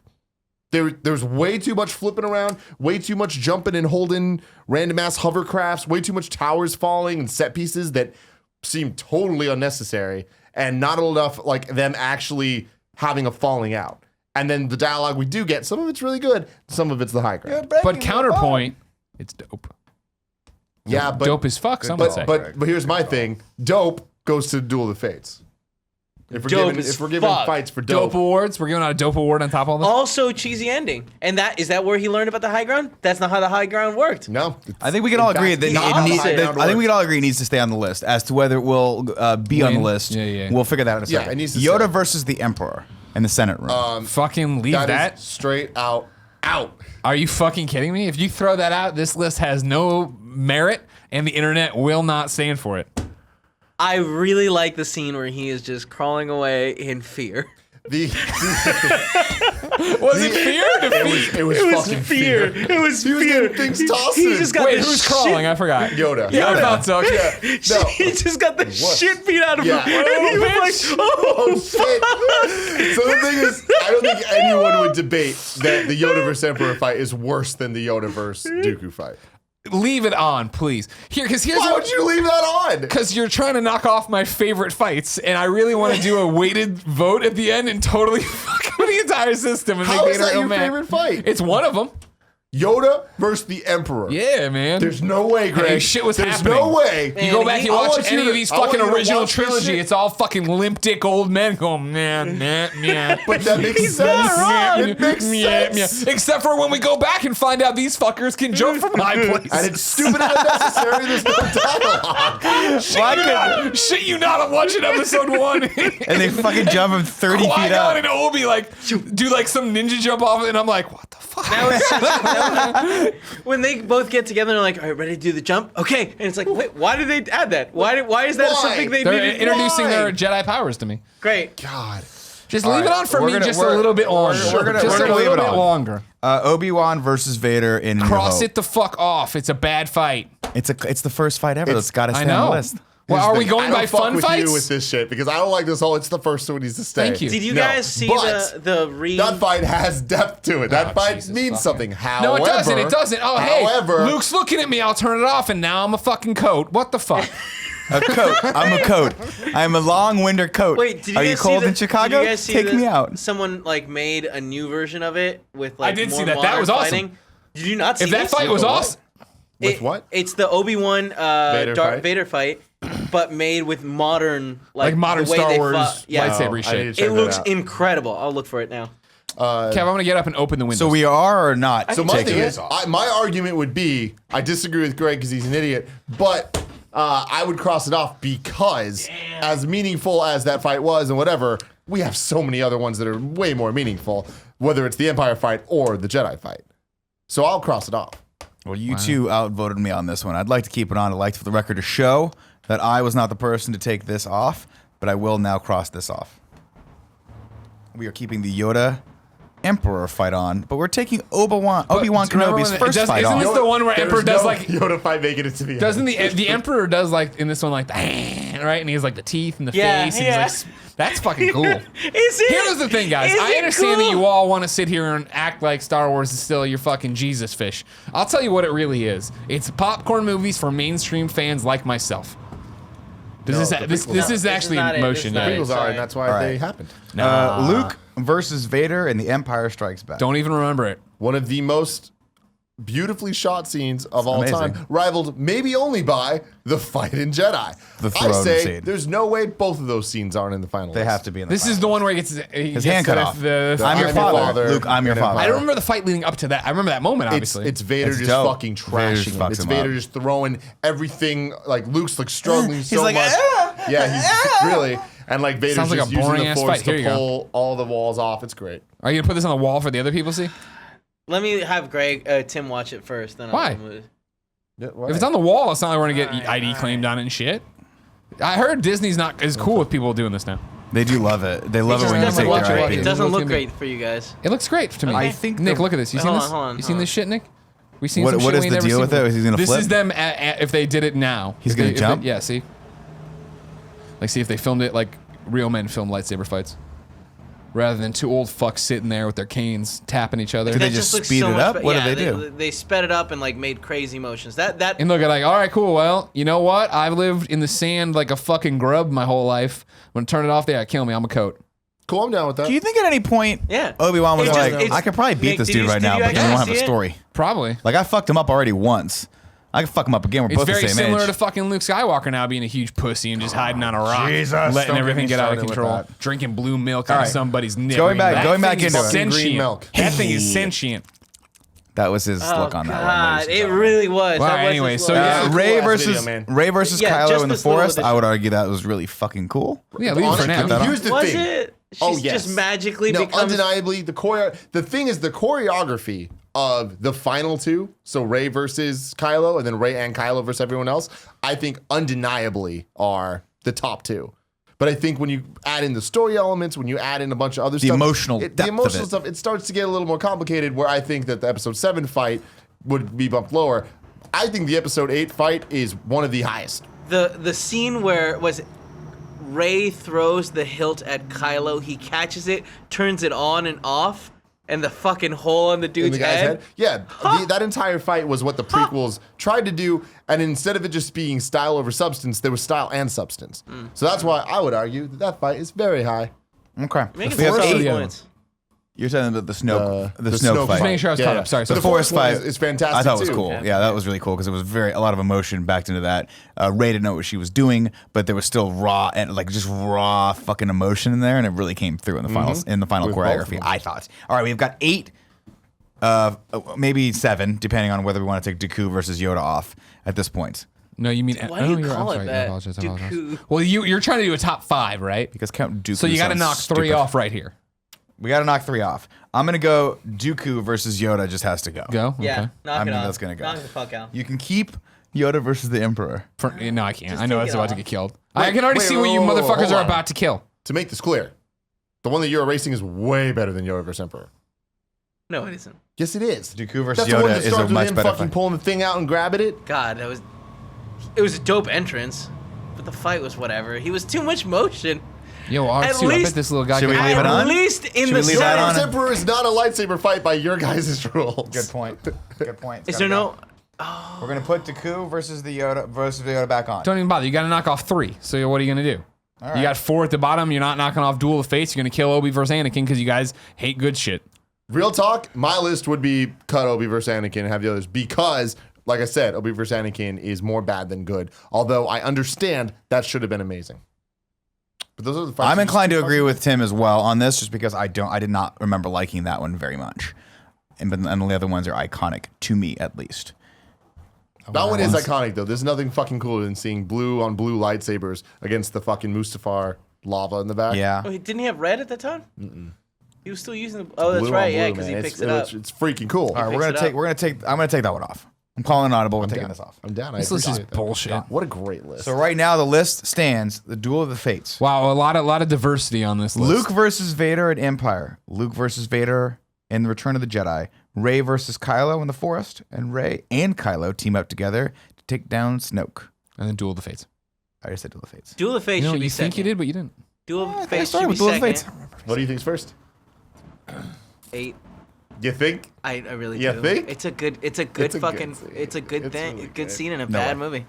There's way too much flipping around, way too much jumping and holding random ass hovercrafts, way too much towers falling and set pieces that seem totally unnecessary, and not enough like them actually having a falling out. And then the dialogue we do get, some of it's really good, some of it's the high ground. But counterpoint, it's dope. Yeah, but Dope as fuck, some would say. but here's my thing: dope goes to Duel of the Fates. If we're Dope giving, as if we're giving fuck. fights for Dope dope, awards. We're giving out a dope award on top of all this. Also, cheesy ending. And is that where he learned about the high ground? That's not how the high ground worked. no. I think we can all In agree fact, that the opposite. I think we can all agree it needs to stay on the list. As to whether it will be on the Win. list, Yeah. we'll figure that out in a Yeah, second. it needs to Yoda stay. versus the Emperor in the Senate room. Fucking leave That that. is straight out. Are you fucking kidding me? If you throw that out, this list has no merit, and the internet will not stand for it. I really like the scene where he is just crawling away in fear. The Was it fear or defeat? it was fucking fear. It was He was fear. getting things tossed. He just got Wait, the who's shit. crawling? I forgot. Yoda. Yeah, I thought so. Yeah. No. He just got the shit beat out of Yeah. him. And he was like, Oh shit! So the thing is, I don't think anyone would debate that the Yoda versus Emperor fight is worse than the Yoda versus Dooku fight. Leave it on, please. Here's Why what would you leave that on? because you're trying to knock off my favorite fights, and I really want to do a weighted vote at the end and totally fuck with the entire system and How make is the that internet your mad. favorite fight? It's one of them. Yoda versus the Emperor. Yeah, man. There's no way, Greg. Hey, shit was There's happening. no way. You go back and I watch want you any to- of these I want fucking you to original watch this trilogy. shit. It's all fucking limp dick old men going, man. But that makes He's sense. not wrong. It makes sense. Except for when we go back and find out these fuckers can jump from high places. And it's stupid and unnecessary. There's no dialogue. Shit you not on watching episode 1. And they fucking jump him 30 feet Qui-Gon up. and Obi like do like some ninja jump off, and I'm like, what the fuck? when they both get together and they're like, all right, ready to do the jump? Okay. And it's like, wait, why did they add that? Why is that Why? something they They're needed? introducing Why? their Jedi powers to me. Great. God. Just leave it on for me just a little bit longer. we're gonna Just a leave little it bit on. longer. Obi-Wan versus Vader in New Cross Hope. it the fuck off. It's a bad fight. It's the first fight ever. That's got to I stay on know. the list. Well, Here's are the we thing. going I don't by fuck fun with fights? you with this shit because I don't like this whole. It's the first one needs to stay. Thank you. Did you No, guys see but the re? that fight has depth to it. That fight Jesus means fucking- something. No, However, it doesn't. It doesn't. Oh, however, hey, Luke's looking at me. I'll turn it off, and now I'm a fucking coat. What the fuck? A coat. I'm a coat. I'm a long winter coat. Wait, did you Are guys you cold see in Chicago? Did you guys see Take me out. Someone like made a new version of it with like I did more see that. That modern was awesome. fighting. Did you not see If that this? fight was awesome, With what? It's the Obi-Wan Darth Vader fight, but made with modern like modern the way Star they Wars fought. Yeah. lightsaber I shit. need to check It that looks out. incredible. I'll look for it now. Kev, I'm gonna get up and open the window. So we are or not So my taking thing this is, off? my argument would be, I disagree with Greg because he's an idiot, but I would cross it off because as meaningful as that fight was and whatever, we have so many other ones that are way more meaningful, whether it's the Empire fight or the Jedi fight. So I'll cross it off. Well, you two outvoted me on this one. I'd like to keep it on. I'd like for the record to show that I was not the person to take this off, but I will now cross this off. We are keeping the Yoda Emperor fight on, but we're taking Obi-Wan Kenobi's first fight isn't off. this the one where Emperor does no like Yoda fight making it to the end. doesn't the Emperor does like in this one like right, and he has like the teeth and the Yeah, face, and yeah. he's like that's fucking cool. Is it? Here's the thing, guys. Is I it understand that cool? you all want to sit here and act like Star Wars is still your fucking Jesus fish. I'll tell you what it really is. It's popcorn movies for mainstream fans like myself. This is actually not in it. motion. This is not yeah. it. Pringles are, and that's why All they right. happened. Luke versus Vader and the Empire Strikes Back. Don't even remember it. One of the most beautifully shot scenes of all amazing. time, rivaled maybe only by the fight in Jedi. The I throne say scene. there's no way both of those scenes aren't in the final They list. have to be in the This is final. the one where he gets His hand cut off. I'm your father. Luke, I'm your father. I don't remember the fight leading up to that. I remember that moment, obviously. It's Vader It's just dope. fucking Vader just trashing him. fucks It's him Vader up. just throwing everything. Like Luke's like struggling so like, much. "Ah!" Yeah, he's really. And like Vader's Sounds like just a using the boring-ass force fight. Here to you go. pull all the walls off. It's great. Are you gonna put this on the wall for the other people to see? Let me have Tim watch it first. Then Why? I'll move. Yeah, If it's on the wall, it's not like we're gonna get ID claimed on it and shit. I heard Disney's not as cool with people doing this now. They do love it. They love it just when you doesn't take look their right. IP. It It doesn't looks look gonna be- great for you guys. It looks great to me. I think Nick, the- look at this. You seen Hold this? on, hold on, You seen hold this on. shit, Nick? We seen What- some what shit is we the never deal seen with it? before. Is he gonna This flip? is them if they did it now. He's If gonna they- if jump? yeah, see. Like, see if they filmed it like real men film lightsaber fights, rather than two old fucks sitting there with their canes tapping each other. Do they That just looks speed so it much up? better. What do Yeah, they do? They sped it up and like made crazy motions. That And they'll get like, all right, cool. Well, you know what? I've lived in the sand like a fucking grub my whole life. I'm gonna turn it off. They gotta kill me. I'm a coat. Cool, I'm down with that. Do you think at any point Yeah. Obi-Wan was It's just- like, it's- I could probably beat Nick, this did dude you- right did now, you but he don't actually have a see it? story. Probably. Like, I fucked him up already once. I can fuck him up again. We're It's both the very same similar age. to fucking Luke Skywalker now being a huge pussy and just hiding on a rock, Jesus, letting don't everything get me get out of started with control, that. drinking blue milk All out right. of somebody's nip. Going back- That going back thing is into it. sentient. Green milk. That thing is sentient. That was his Oh, look on that one. God, ladies and it gentlemen. really was. Well, That was anyway, his so look. yeah. Cool Ray ass versus video, man. Ray versus Yeah, Kylo just in the this little forest. I addition. would argue that was really fucking cool. Yeah, leave it for Honestly, now. that on. here's the Was thing. it? She's Oh, yes. just magically No, becomes. undeniably, the thing is the choreography of the final two, so Rey versus Kylo, and then Rey and Kylo versus everyone else, I think undeniably are the top two. But I think when you add in the story elements, when you add in a bunch of other stuff, emotional the depth of emotional it. stuff, it starts to get a little more complicated. Where I think that the episode 7 fight would be bumped lower. I think the episode 8 fight is one of the highest. The scene where was Rey throws the hilt at Kylo, he catches it, turns it on and off, and the fucking hole on the In dude's the guy's head. head. Yeah, that entire fight was what the prequels tried to do, and instead of it just being style over substance, there was style and substance. So that's why I would argue that fight is very high. Okay. Make it We have four 8. points. You're talking about the Snoke, the the Snoke Snoke fight. Just making sure I was caught up. Sorry. But So the Forest Forest fight fight is fantastic. I thought it was too. cool. Yeah, that was really cool because it was a lot of emotion backed into that. Rey didn't know what she was doing, but there was still raw and like just raw fucking emotion in there, and it really came through in the final With both of choreography. them. I thought. All right, we've got 8, maybe 7, depending on whether we want to take Dooku versus Yoda off at this point. no, you mean Why do you you're- I'm call it sorry, I that? apologize, I apologize. Dooku. Well, you're trying to do a top 5, right? Because Count Dooku. So you got to knock sounds 3 stupid. off right here. We got to knock 3 off. I'm gonna go Dooku versus Yoda. Just has to go. Go. Yeah, Okay. knock I it mean, off. that's gonna go. Knock the fuck out. You can keep Yoda versus the Emperor. No, I can't. Just I know take it's it about to off. get killed. I can already wait, see what you whoa, whoa, motherfuckers hold are on. about to kill. To make this clear, the one that you're erasing is way better than Yoda versus Emperor. No, it isn't. Yes, it is. Dooku versus That's the one Yoda that is a starts with much him better fucking fight. pulling the thing out and grabbing it. God, it was a dope entrance, but the fight was whatever. He was too much motion. Yo, R2, At I least- bet this little guy Should we can- leave it on? At least in Should the we leave that Yoda on? versus Emperor is not a lightsaber fight by your guys' rules. Good point. Good point. It's Is there gotta no? go. We're gonna put Dooku versus the Yoda back on. Don't even bother. You got to knock off 3. So what are you going to do? right. You got 4 at the bottom. You're not knocking off Duel of Fates. You're going to kill Obi versus Anakin because you guys hate good shit. Real talk, my list would be cut Obi versus Anakin and have the others because, like I said, Obi versus Anakin is more bad than good. Although I understand that should have been amazing. But those are the fights. I'm inclined to agree with Tim as well on this, just because I did not remember liking that one very much, and the other ones are iconic to me at least. That one is iconic though. There's nothing fucking cooler than seeing blue on blue lightsabers against the fucking Mustafar lava in the back. Yeah. Wait, didn't he have red at the time? He was still using the. Oh, that's Blue right. on Yeah, blue, because he man. picks it up. It's freaking cool. All right, picks it up. I'm gonna take that one off. I'm calling an audible. We're taking this off. I'm down. This I list is appreciate that. bullshit. God, what a great list. So right now the list stands: the Duel of the Fates. Wow, a lot of diversity on this list. Luke versus Vader in Empire. Luke versus Vader in The Return of the Jedi. Rey versus Kylo in the Forest, and Rey and Kylo team up together to take down Snoke. And then Duel of the Fates. I just said Duel of the Fates. Duel of Fates You know, should be you think second. you did, but you didn't. Duel of I think I Fates started should be with Duel of the second. Fates. What do you think's first? 8. You think? I really You do. think? It's a good It's a good fucking scene. it's a good It's thing, really good good. scene in a No bad way. movie.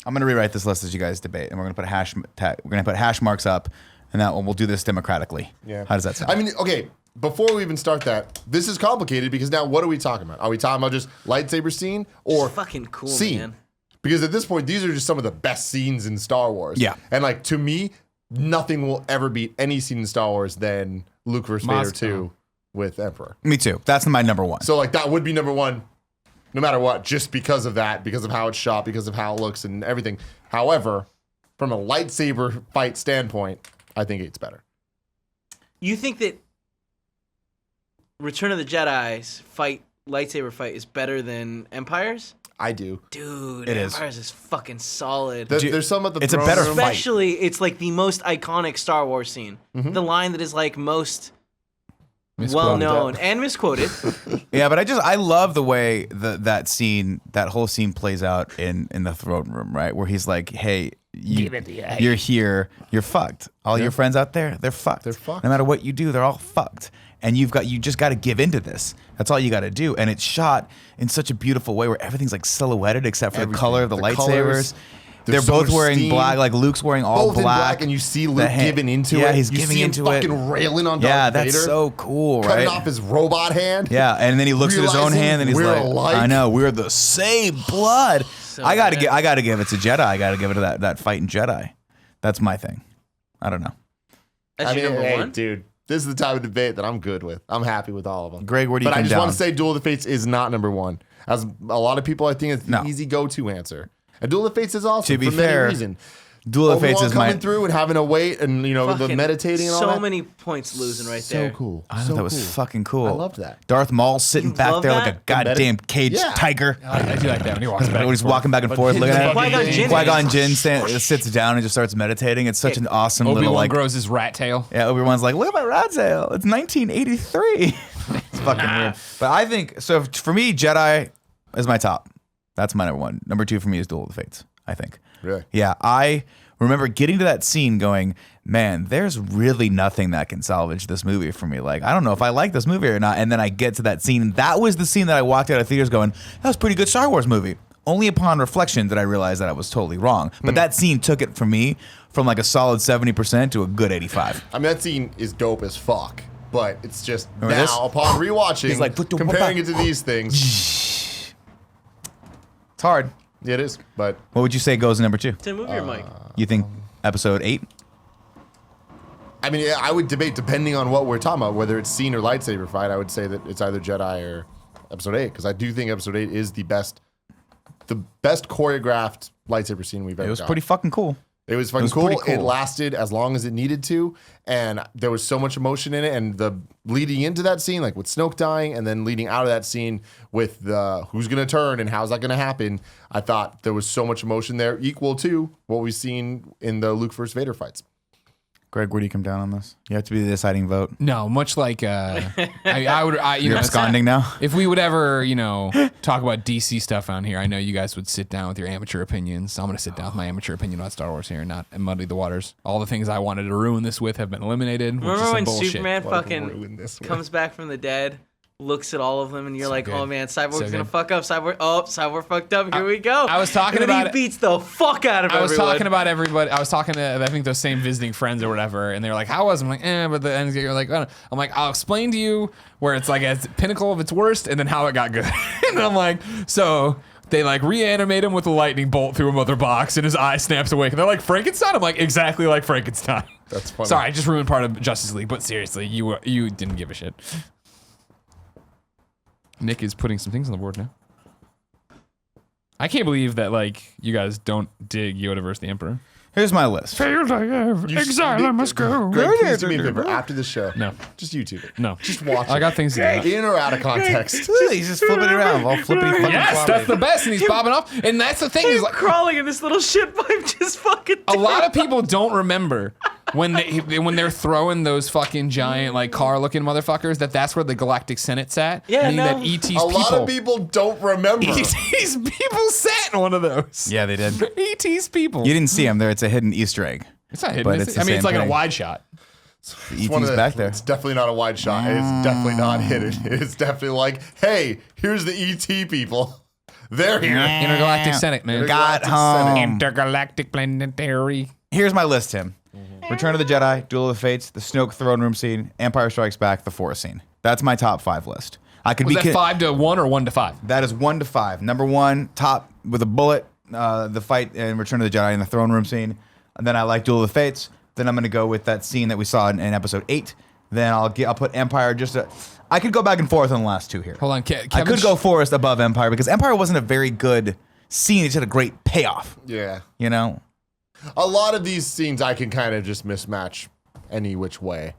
I'm gonna rewrite this list as you guys debate, and we're gonna put hash marks up, and that one we'll do this democratically. Yeah. How does that sound? I mean, okay, before we even start that, this is complicated because now what are we talking about? Are we talking about just lightsaber scene or It's fucking cool, scene? man. Because at this point, these are just some of the best scenes in Star Wars. Yeah. And like to me, nothing will ever beat any scene in Star Wars than Luke versus Vader 2 with Emperor. Me too. That's my number one. So like that would be number one, no matter what, just because of that, because of how it's shot, because of how it looks and everything. However, from a lightsaber fight standpoint, I think 8's better. You think that Return of the Jedi's lightsaber fight is better than Empire's? I do. Dude, It is. Empire's is fucking solid. There's some at the It's a throne better room. fight. Especially, it's like the most iconic Star Wars scene. The line that is like most well known and misquoted. Yeah, but I love the way that whole scene plays out in the throne room, right? Where he's like, hey, you're here, you're fucked. All your friends out there, they're fucked. They're fucked. No matter what you do, they're all fucked. And you just got to give into this. That's all you got to do. And it's shot in such a beautiful way where everything's like silhouetted except for the color of the lightsabers. colors. They're There's so both much wearing steam. black. Like Luke's wearing all Both in black. black, and you see Luke The giving into it. Yeah, he's you giving see him into it. fucking railing on Darth Yeah, Vader. that's so cool, Cutting right? off his robot hand. Yeah, and then he looks at his own Realizing hand and he's we're like, alike. "I know, we're the same blood." So I gotta good. give it to Jedi. I gotta give it to that fight in Jedi. That's my thing. I don't know, That's your number hey, one? dude. This is the type of debate that I'm good with. I'm happy with all of them. Greg. Where do you But I come just down? want to say Duel of the Fates is not number one. As a lot of people, I think it's the No. easy go-to answer. And Duel of the Fates is awesome To be for fair, many reasons. Duel of the Fates Obi-Wan is coming my. through and having to wait and the Fucking meditating and all so that. many points losing right so there. cool. I thought so that was cool. fucking cool. I loved that. Darth Maul sitting You back love there like that? a goddamn caged Yeah. tiger. I do like that when he walks back. When he's walking back and forth, his looking at fucking Qui-Gon Jinn. Qui-Gon Jinn sits down and just starts meditating. It's such an awesome little Obi-Wan like. grows his rat tail. Yeah, Obi-Wan's like, look at my rat tail. It's 1983. It's fucking weird. But I think, so for me, Jedi is my top. That's my number one. Number two for me is Duel of the Fates, I think. Really? Yeah, I remember getting to that scene going, man, there's really nothing that can salvage this movie for me. Like, I don't know if I like this movie or not. And then I get to that scene. And that was the scene that I walked out of theaters going, that was a pretty good Star Wars movie. Only upon reflection did I realize that I was totally wrong. But that scene took it for me from like a solid 70% to a good 85. I mean, that scene is dope as fuck. But it's just Remember now, this? upon rewatching, He's like, comparing it to these things, It's hard. it is. But What would you say goes number two? Tim, move your mic. You think episode 8? I mean, I would debate depending on what we're talking about, whether it's scene or lightsaber fight. I would say that it's either Jedi or Episode 8 because I do think Episode 8 is the best choreographed lightsaber scene we've ever. It was got. pretty fucking cool. It was fucking was cool. pretty cool. It lasted as long as it needed to, and there was so much emotion in it. And the leading into that scene, like with Snoke dying, and then leading out of that scene with the who's gonna turn and how's that gonna happen, I thought there was so much emotion there, equal to what we've seen in the Luke versus Vader fights. Greg, where do you come down on this? You have to be the deciding vote. No, much like I would. You're absconding now? If we would ever, talk about DC stuff on here, I know you guys would sit down with your amateur opinions. I'm going to sit down with my amateur opinion on Star Wars here and not muddy the waters. All the things I wanted to ruin this with have been eliminated. Which is Remember some when bullshit. Superman ruin fucking this with. comes back from the dead looks at all of them, and you're like, good. oh man, Cyborg's So gonna good. fuck up. Cyborg fucked up. Here we go. I was talking and then about he beats the fuck out of I was everyone. talking about everybody. I was talking to, I think, those same visiting friends or whatever, and they were like, "How was?" I'm like, but the end, you're like, oh. I'm like, I'll explain to you where it's like at the pinnacle of its worst, and then how it got good. And I'm like, so they like reanimate him with a lightning bolt through a mother box, and his eye snaps awake. And they're like, Frankenstein. I'm like, exactly like Frankenstein. That's funny. Sorry, I just ruined part of Justice League, but seriously, you didn't give a shit. Nick is putting some things on the board now. I can't believe that like you guys don't dig Yoda versus the Emperor. Here's my list. Failed I have. Exile, I must go. Greg, please do me a favor after the show. No. Just YouTube it. No. Just watch I it. got things to do. In or out of context. He's just flipping it around, all flippity fucking Yes, that's the best, and he's popping off. And that's the thing is He's like crawling in this little shit pipe, just fucking. a lot of people don't remember when they're throwing those fucking giant like car-looking motherfuckers that's where the Galactic Senate sat. Yeah, meaning no. that ET's A lot of people don't remember. ET's people sat in one of those. Yeah, they did. ET's people. You didn't see him there. It's a hidden Easter egg. It's not hidden. But It's, it's the I mean, it's same like in a thing. wide shot. ET's One of the- back there. It's definitely not a wide shot. It's definitely not hidden. It's definitely like, hey, here's the ET people. They're here. Intergalactic Senate, man. Got Galactic home. Senate. Intergalactic planetary. Here's my list, Tim. Return of the Jedi, Duel of the Fates, the Snoke throne room scene, Empire Strikes Back, the Forest scene. That's my top 5 list. I could Was be that 5 to 1 or 1 to 5? That is 1 to 5. Number 1, top with a bullet, the fight in Return of the Jedi in the throne room scene. And then I like Duel of the Fates. Then I'm gonna go with that scene that we saw in episode 8. Then I'll put Empire I could go back and forth on the last 2 here. Hold on, I Kevin. could go Forest above Empire because Empire wasn't a very good scene. It just had a great payoff. Yeah. You know? A lot of these scenes I can kind of just mismatch any which way.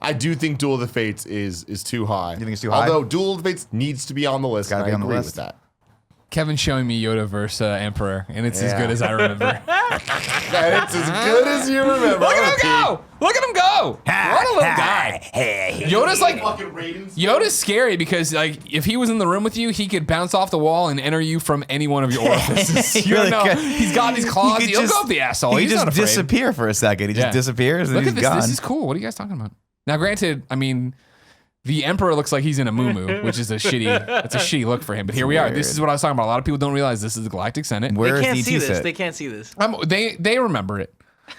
I do think Duel of the Fates is too high. You think it's too high? Although Duel of the Fates needs to be on the list. gotta And be I on the agree list. with that. Kevin's showing me Yoda versus Emperor, and it's as Yeah. good as I remember. And it's as good as you remember. Look at him go! Look at him go! What a little guy. Yoda's like Yoda's scary because like if he was in the room with you, he could bounce off the wall and enter you from any one of your orifices. He You don't really know. could. He's got these claws. He'll go up the asshole. He He's could not just afraid. disappear for a second. He Yeah. just disappears and Look he's at this. gone. This is cool. What are you guys talking about? Now, granted, I mean, the Emperor looks like he's in a muumuu, which is a shitty look for him. But here we are. This weird. is what I was talking about. A lot of people don't realize this is the Galactic Senate. Where They is can't ET see this. sit? They can't see this. They remember it.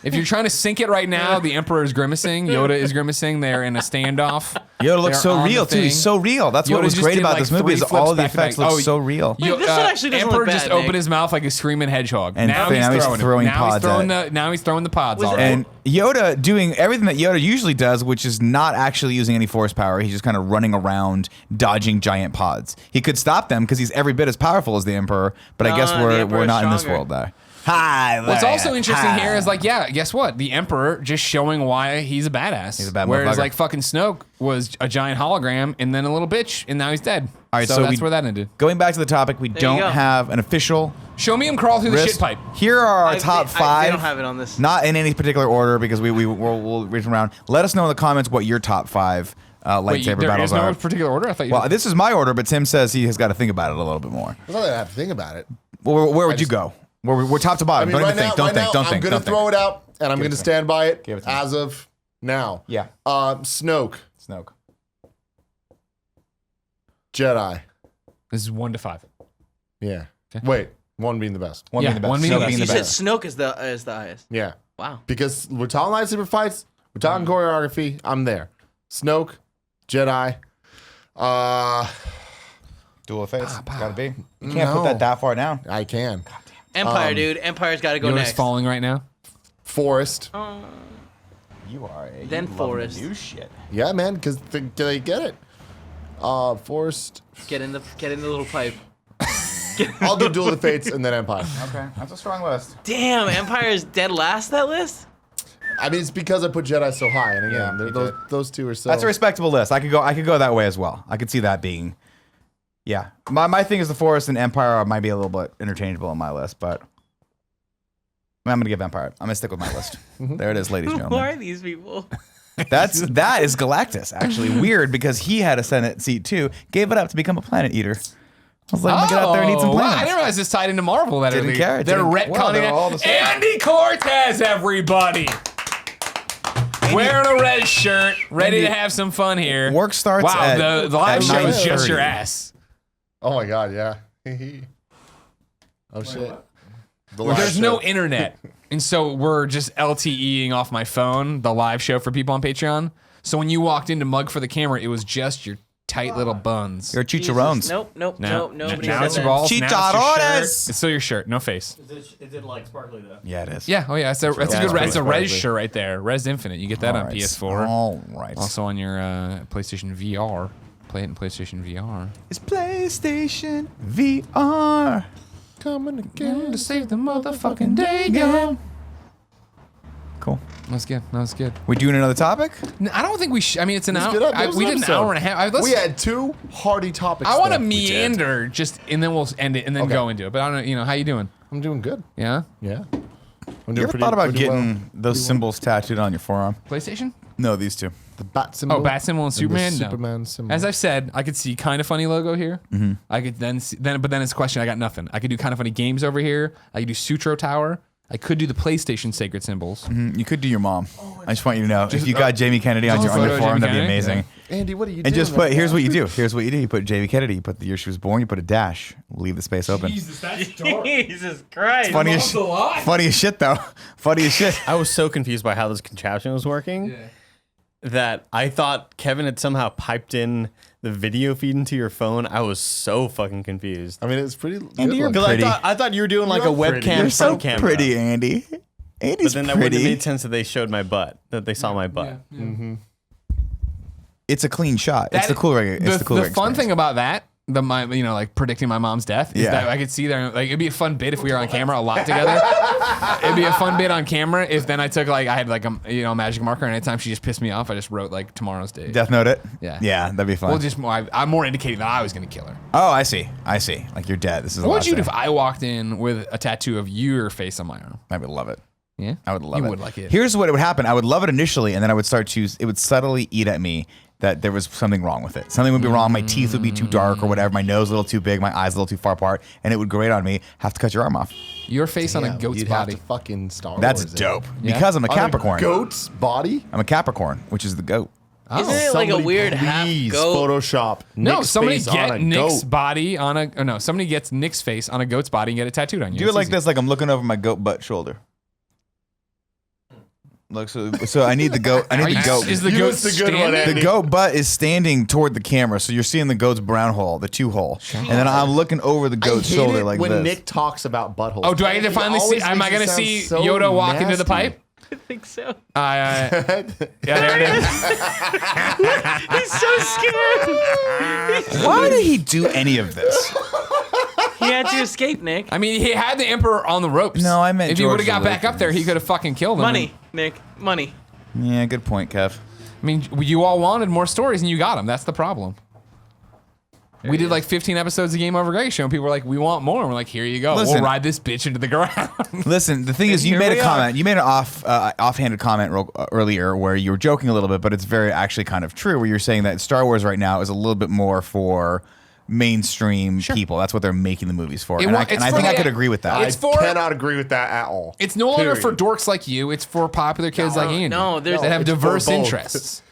If you're trying to sync it right now, the Emperor is grimacing. Yoda is grimacing. They're in a standoff. Yoda looks They're so on real the too. He's thing. so real. That's what Yoda was just great did, about like, this movie. 3 Is flips all the back to back. effects look Oh, so real. Yo- This one actually doesn't Emperor look just bad, opened Nick. his mouth like a screaming hedgehog. And now now he's throwing now pods he's throwing at now he's throwing the pods. Was All it- right. And Yoda doing everything that Yoda usually does, which is not actually using any force power. He's just kind of running around, dodging giant pods. He could stop them because he's every bit as powerful as the Emperor. But I guess No, the we're Emperor's not in this stronger. world there. Hi. What's there. also interesting Hi. here is like, yeah, guess what? The Emperor just showing why he's a badass. He's a bad Whereas motherfucker. like fucking Snoke was a giant hologram and then a little bitch and now he's dead. All right, so so that's we- where that ended. Going back to the topic, we you don't go. have an official Show me him crawl through the list. shit pipe. Here are our top They 5. don't have it on this. Not in any particular order because we'll reach around. Let us know in the comments what your top 5 lightsaber Wait, there battles is no are. particular order? I thought you Well, this is my order, but Tim says he has got to think about it a little bit more. It's not that I have to think about it. Well, where would you go? We're top to I bottom. mean, Don't right even now, think. Don't right think. now, Don't I'm think. gonna Don't throw think. it out, and I'm Give it gonna to me. stand by it Give it to me. as of now. Yeah. Snoke, Snoke. Jedi. This is 1 to 5. Yeah. Okay. Wait, 1 being the best. One Yeah, being the best. one being Snoke the being You the said best. Snoke is the highest. Yeah. Wow. Because we're talking lightsaber fights, we're talking choreography. I'm there. Snoke, Jedi. Duel of Fates. Gotta be. You can't put No. that far down. I can. Empire, dude. Empire's got to go Yoda's next. falling right now. Forest. You are. Then Forest. New shit. Yeah, man. Because they get it. Forest. Get in the little pipe. I'll do Duel of the Fates and then Empire. Okay, that's a strong list. Damn, Empire is dead last that list. I mean, it's because I put Jedi so high, and again, Yeah, you those two are so. That's a respectable list. I could go that way as well. I could see that being. Yeah, my thing is the Forest and Empire might be a little bit interchangeable on my list, but I'm gonna give Empire. I'm gonna stick with my list. There it is, ladies and Who gentlemen. are these people? That is Galactus. Actually, weird because he had a Senate seat too. Gave it up to become a planet eater. I was like, I'm gonna get out there and eat some wow, I planets. didn't realize this tied into Marvel that Didn't early. care. They're Didn't- retconning well, they're all the it. same. Andy Cortez, everybody. wearing a red shirt, ready to have some fun here. Work starts Wow, at the live at show is just 9:30. your ass. Oh my god, yeah. Oh shit. The live There's show. no internet. And so we're just LTEing off my phone, the live show for people on Patreon. So when you walked into Mug for the camera, it was just your tight little buns. Your chicharrones. Nope. Nobody now said it's your that. balls. Now it's your shirt. Chicharrones. It's still your shirt, no face. Is it like sparkly though? Yeah, it is. Yeah, oh yeah, it's a Yeah, good. it's It's a pretty Res sparkly. shirt right there. Res Infinite. You get that on All right. PS4. All right. Also on your PlayStation VR. Play it in PlayStation VR. It's PlayStation VR. Coming again. To save the motherfucking day, yeah. Cool. That was good. That was good. We doing another topic? I don't think we should. I mean, it's an hour. good up. That was We an did an episode. hour and a half. Let's- We had 2 hearty topics. I want to though. meander just, and then we'll end it, and then Okay. go into it. But I don't know. How you doing? I'm doing good. Yeah. Yeah. I'm You doing ever thought about pretty well. getting those symbols tattooed on your forearm? PlayStation? No, these two. The bat symbol? Oh, bat symbol and the Superman. No. Superman symbol. As I've said, I could see Kind of Funny logo here. Mm-hmm. I could then, but then it's a question. I got nothing. I could do Kind of Funny games over here. I could do Sutro Tower. I could do the PlayStation sacred symbols. You could do your mom. I just want you to know. If you got Jamie Kennedy on your photo of forearm, Jamie that'd be Kennedy? amazing. Andy, what are you And doing? just put, right here's now? what you do. Here's what you do. You put Jamie Kennedy, you put the year she was born, you put a dash. Leave the space open. That's dark. Jesus Christ. Funny as, funny as shit, though. Funny as shit. I was so confused by how this contraption was working that I thought Kevin had somehow piped in the video feed into your phone. I was so fucking confused. I mean, it's pretty good. Andy, you're looking. Because pretty. I thought you were doing like You're a pretty. webcam You're so front camera. pretty, Andy. Andy's But then that wouldn't have pretty. made sense that they showed my butt, that they saw my butt. It's a clean shot. It's the cool rig. It's the cool The rig fun experience. thing about that, like predicting my mom's death, is Yeah. that I could see there. Like, it'd be a fun bit if we were on camera a lot together. It'd be a fun bit on camera if then I took I had a magic marker, and anytime she just pissed me off, I just wrote like tomorrow's date. Death Note it? Yeah. Yeah, that'd be fun. Well, I'm more indicating that I was gonna kill her. Oh, I see. I see. Like you're dead. This is the What would last you do day. if I walked in with a tattoo of your face on my arm? I would love it. Yeah, I would love you it. would like it. Here's what would happen. I would love it initially, and then I would start to. It would subtly eat at me that there was something wrong with it. Something would be wrong. My teeth would be too dark or whatever. My nose a little too big. My eyes a little too far apart, and it would grate on me. Have to cut your arm off. Your face on a Damn, goat's you'd body. Have to fucking Star That's Wars it. dope. Yeah. Because I'm a On Capricorn. goat's body? I'm a Capricorn, which is the goat. Isn't it like a Somebody weird half please goat? Photoshop No, Nick's somebody face on get a Nick's goat. body on a. Or no, somebody gets Nick's face on a goat's body and get it tattooed on you. Do it It's like easy. this, like I'm looking over my goat butt shoulder. Look, so I need the goat. I Are need you- the goat. Is the You goat missed a good one, standing? Andy. The goat butt is standing toward the camera, so you're seeing the goat's brown hole, the 2 hole, and then I'm looking over the I goat's hate shoulder it like when this. Nick talks about buttholes. Oh, do I get to He finally see? always Am I makes going it to sound see so Yoda walk into the nasty. pipe? I think so. Yeah, there it is. He's so scared. Why did he do any of this? He had to escape, Nick. I mean, he had the Emperor on the ropes. No, I meant if he would have George got back up there, he could have fucking killed him. Money, Nick. Money. Yeah, good point, Kev. I mean, you all wanted more stories and you got them. That's the problem. We did like 15 episodes of Game Over Greggy Show, and people were like, "We want more." And we're like, "Here you go. Listen. We'll ride this bitch into the ground." Listen, the thing is, you here made a we comment. You made an offhanded comment earlier where you were joking a little bit, but it's very actually kind of true. Where you're saying that Star Wars right now is a little bit more for mainstream people. That's what they're making the movies for, and I it's think for I the- could agree with that. It's for- cannot agree with that at all. It's no longer for Period. dorks like you. It's for popular kids like Andy. no, there's- that have it's for diverse both. interests.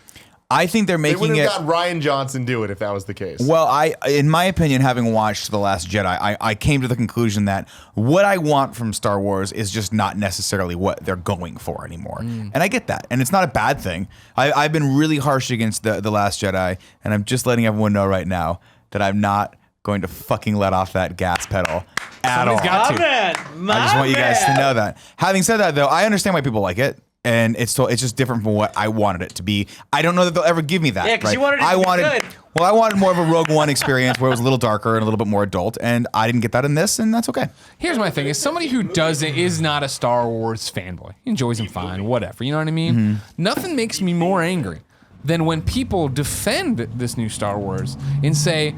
I think they're They making would it. have got Ryan Johnson do it if that was the case. Well, in my opinion, having watched The Last Jedi, I came to the conclusion that what I want from Star Wars is just not necessarily what they're going for anymore. And I get that. And it's not a bad thing. I've been really harsh against The Last Jedi, and I'm just letting everyone know right now that I'm not going to fucking let off that gas pedal at all. Somebody's got to. Man, I just want you guys to know that. Having said that, though, I understand why people like it. And it's just different from what I wanted it to be. I don't know that they'll ever give me that. Yeah, 'cause right? you wanted it to be good. Well, I wanted more of a Rogue One experience where it was a little darker and a little bit more adult, and I didn't get that in this, and that's okay. Here's my thing: is somebody who is not a Star Wars fanboy, enjoys them fine, whatever. You know what I mean? Nothing makes me more angry than when people defend this new Star Wars and say,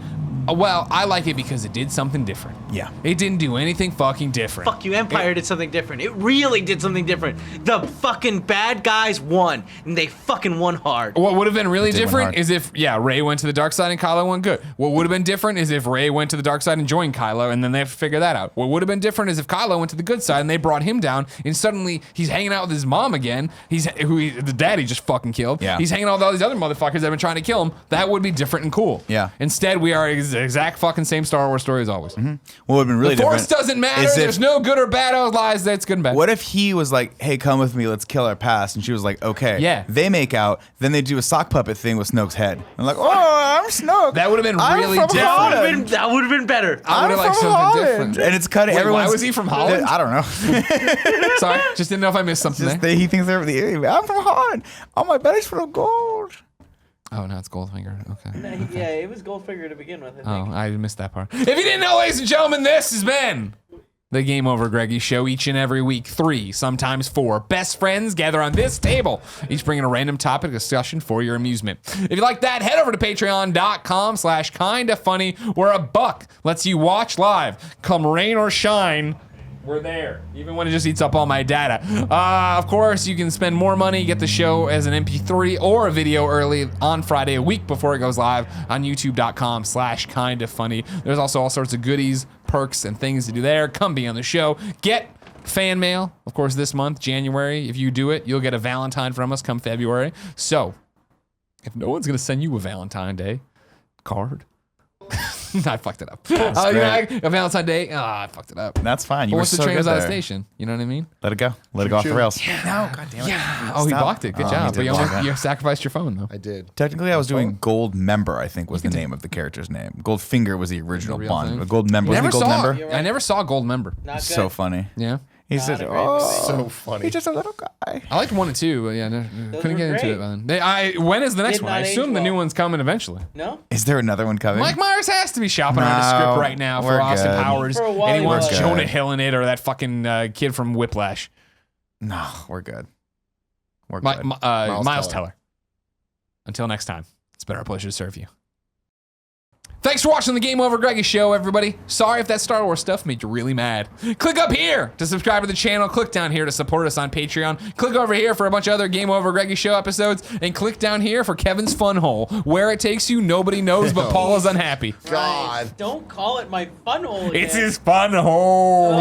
Well, I like it because it did something different. Yeah. It didn't do anything fucking different. Fuck you, Empire did something different. It really did something different. The fucking bad guys won, and they fucking won hard. What would have been really It did win different hard. is if, Rey went to the dark side and Kylo went good. What would have been different is if Rey went to the dark side and joined Kylo, and then they have to figure that out. What would have been different is if Kylo went to the good side and they brought him down, and suddenly he's hanging out with his mom again. The daddy just fucking killed. Yeah. He's hanging out with all these other motherfuckers that have been trying to kill him. That would be different and cool. Yeah. Instead, we are exact fucking same Star Wars story as always. What would have been really The Force different doesn't matter. is There's if- no good or bad. Oh, lies. That's good and bad. What if he was like, "Hey, come with me. Let's kill our past," and she was like, "Okay." Yeah. They make out. Then they do a sock puppet thing with Snoke's head. I'm like, "Oh, I'm Snoke." That would have been I'm really from different. Holland. That would have been better. I would have I'm liked from something Holland. different. And it's cutting. Wait, Everyone's. why was he from Holland? I don't know. Sorry, just didn't know if I missed something Just there. he thinks they're the. I'm from Holland. Oh, my belly's full of gold. Oh, no, it's Goldfinger. Okay. Yeah, it was Goldfinger to begin with, I think. Oh, I missed that part. If you didn't know, ladies and gentlemen, this has been the Game Over Greggy Show. Each and every week, 3, sometimes 4 best friends gather on this table, each bringing a random topic discussion for your amusement. If you like that, head over to patreon.com/kindafunny, where $1 lets you watch live. Come rain or shine, we're there, even when it just eats up all my data. Of course, you can spend more money, get the show as an MP3 or a video early on Friday, a week before it goes live on youtube.com/kindafunny. There's also all sorts of goodies, perks, and things to do there. Come be on the show. Get fan mail, of course, this month, January. If you do it, you'll get a Valentine from us come February. So, if no one's going to send you a Valentine Day card, I fucked it up. great. A Valentine Day. I fucked it up. That's fine. You But were once the so train good goes out of there. station, you know what I mean? Let it go. Let it go off the rails. No, God damn it. Oh, he Stop. blocked it. Good Oh, job. he But did you, block almost, that. you sacrificed your phone, though. I did. Technically, I was doing Gold Member. I think was the name of the character's name. Goldfinger was the original real Bond. thing? A Gold Member. Wasn't Never he Gold saw. Member? I never saw Gold Member. Not good. So funny. Yeah. He said, a great "Oh, movie. So funny. he's just a little guy." I liked 1 and 2, but yeah, couldn't were get into great. it. Then. When is the next Did one? I not age assume the new well. one's coming eventually. No? Is there another one coming? Mike Myers has to be shopping around a script No, right now for we're Austin good. Powers, For a while and he he wants was. Jonah Good. Hill in it or that fucking kid from Whiplash, No, we're good. We're good. Miles Teller. Until next time, it's been our pleasure to serve you. Thanks for watching the Game Over Greggy Show, everybody. Sorry if that Star Wars stuff made you really mad. Click up here to subscribe to the channel. Click down here to support us on Patreon. Click over here for a bunch of other Game Over Greggy Show episodes. And click down here for Kevin's Fun Hole. Where it takes you, nobody knows, but Paul is unhappy. God. Don't call it my fun hole again. It's his fun hole.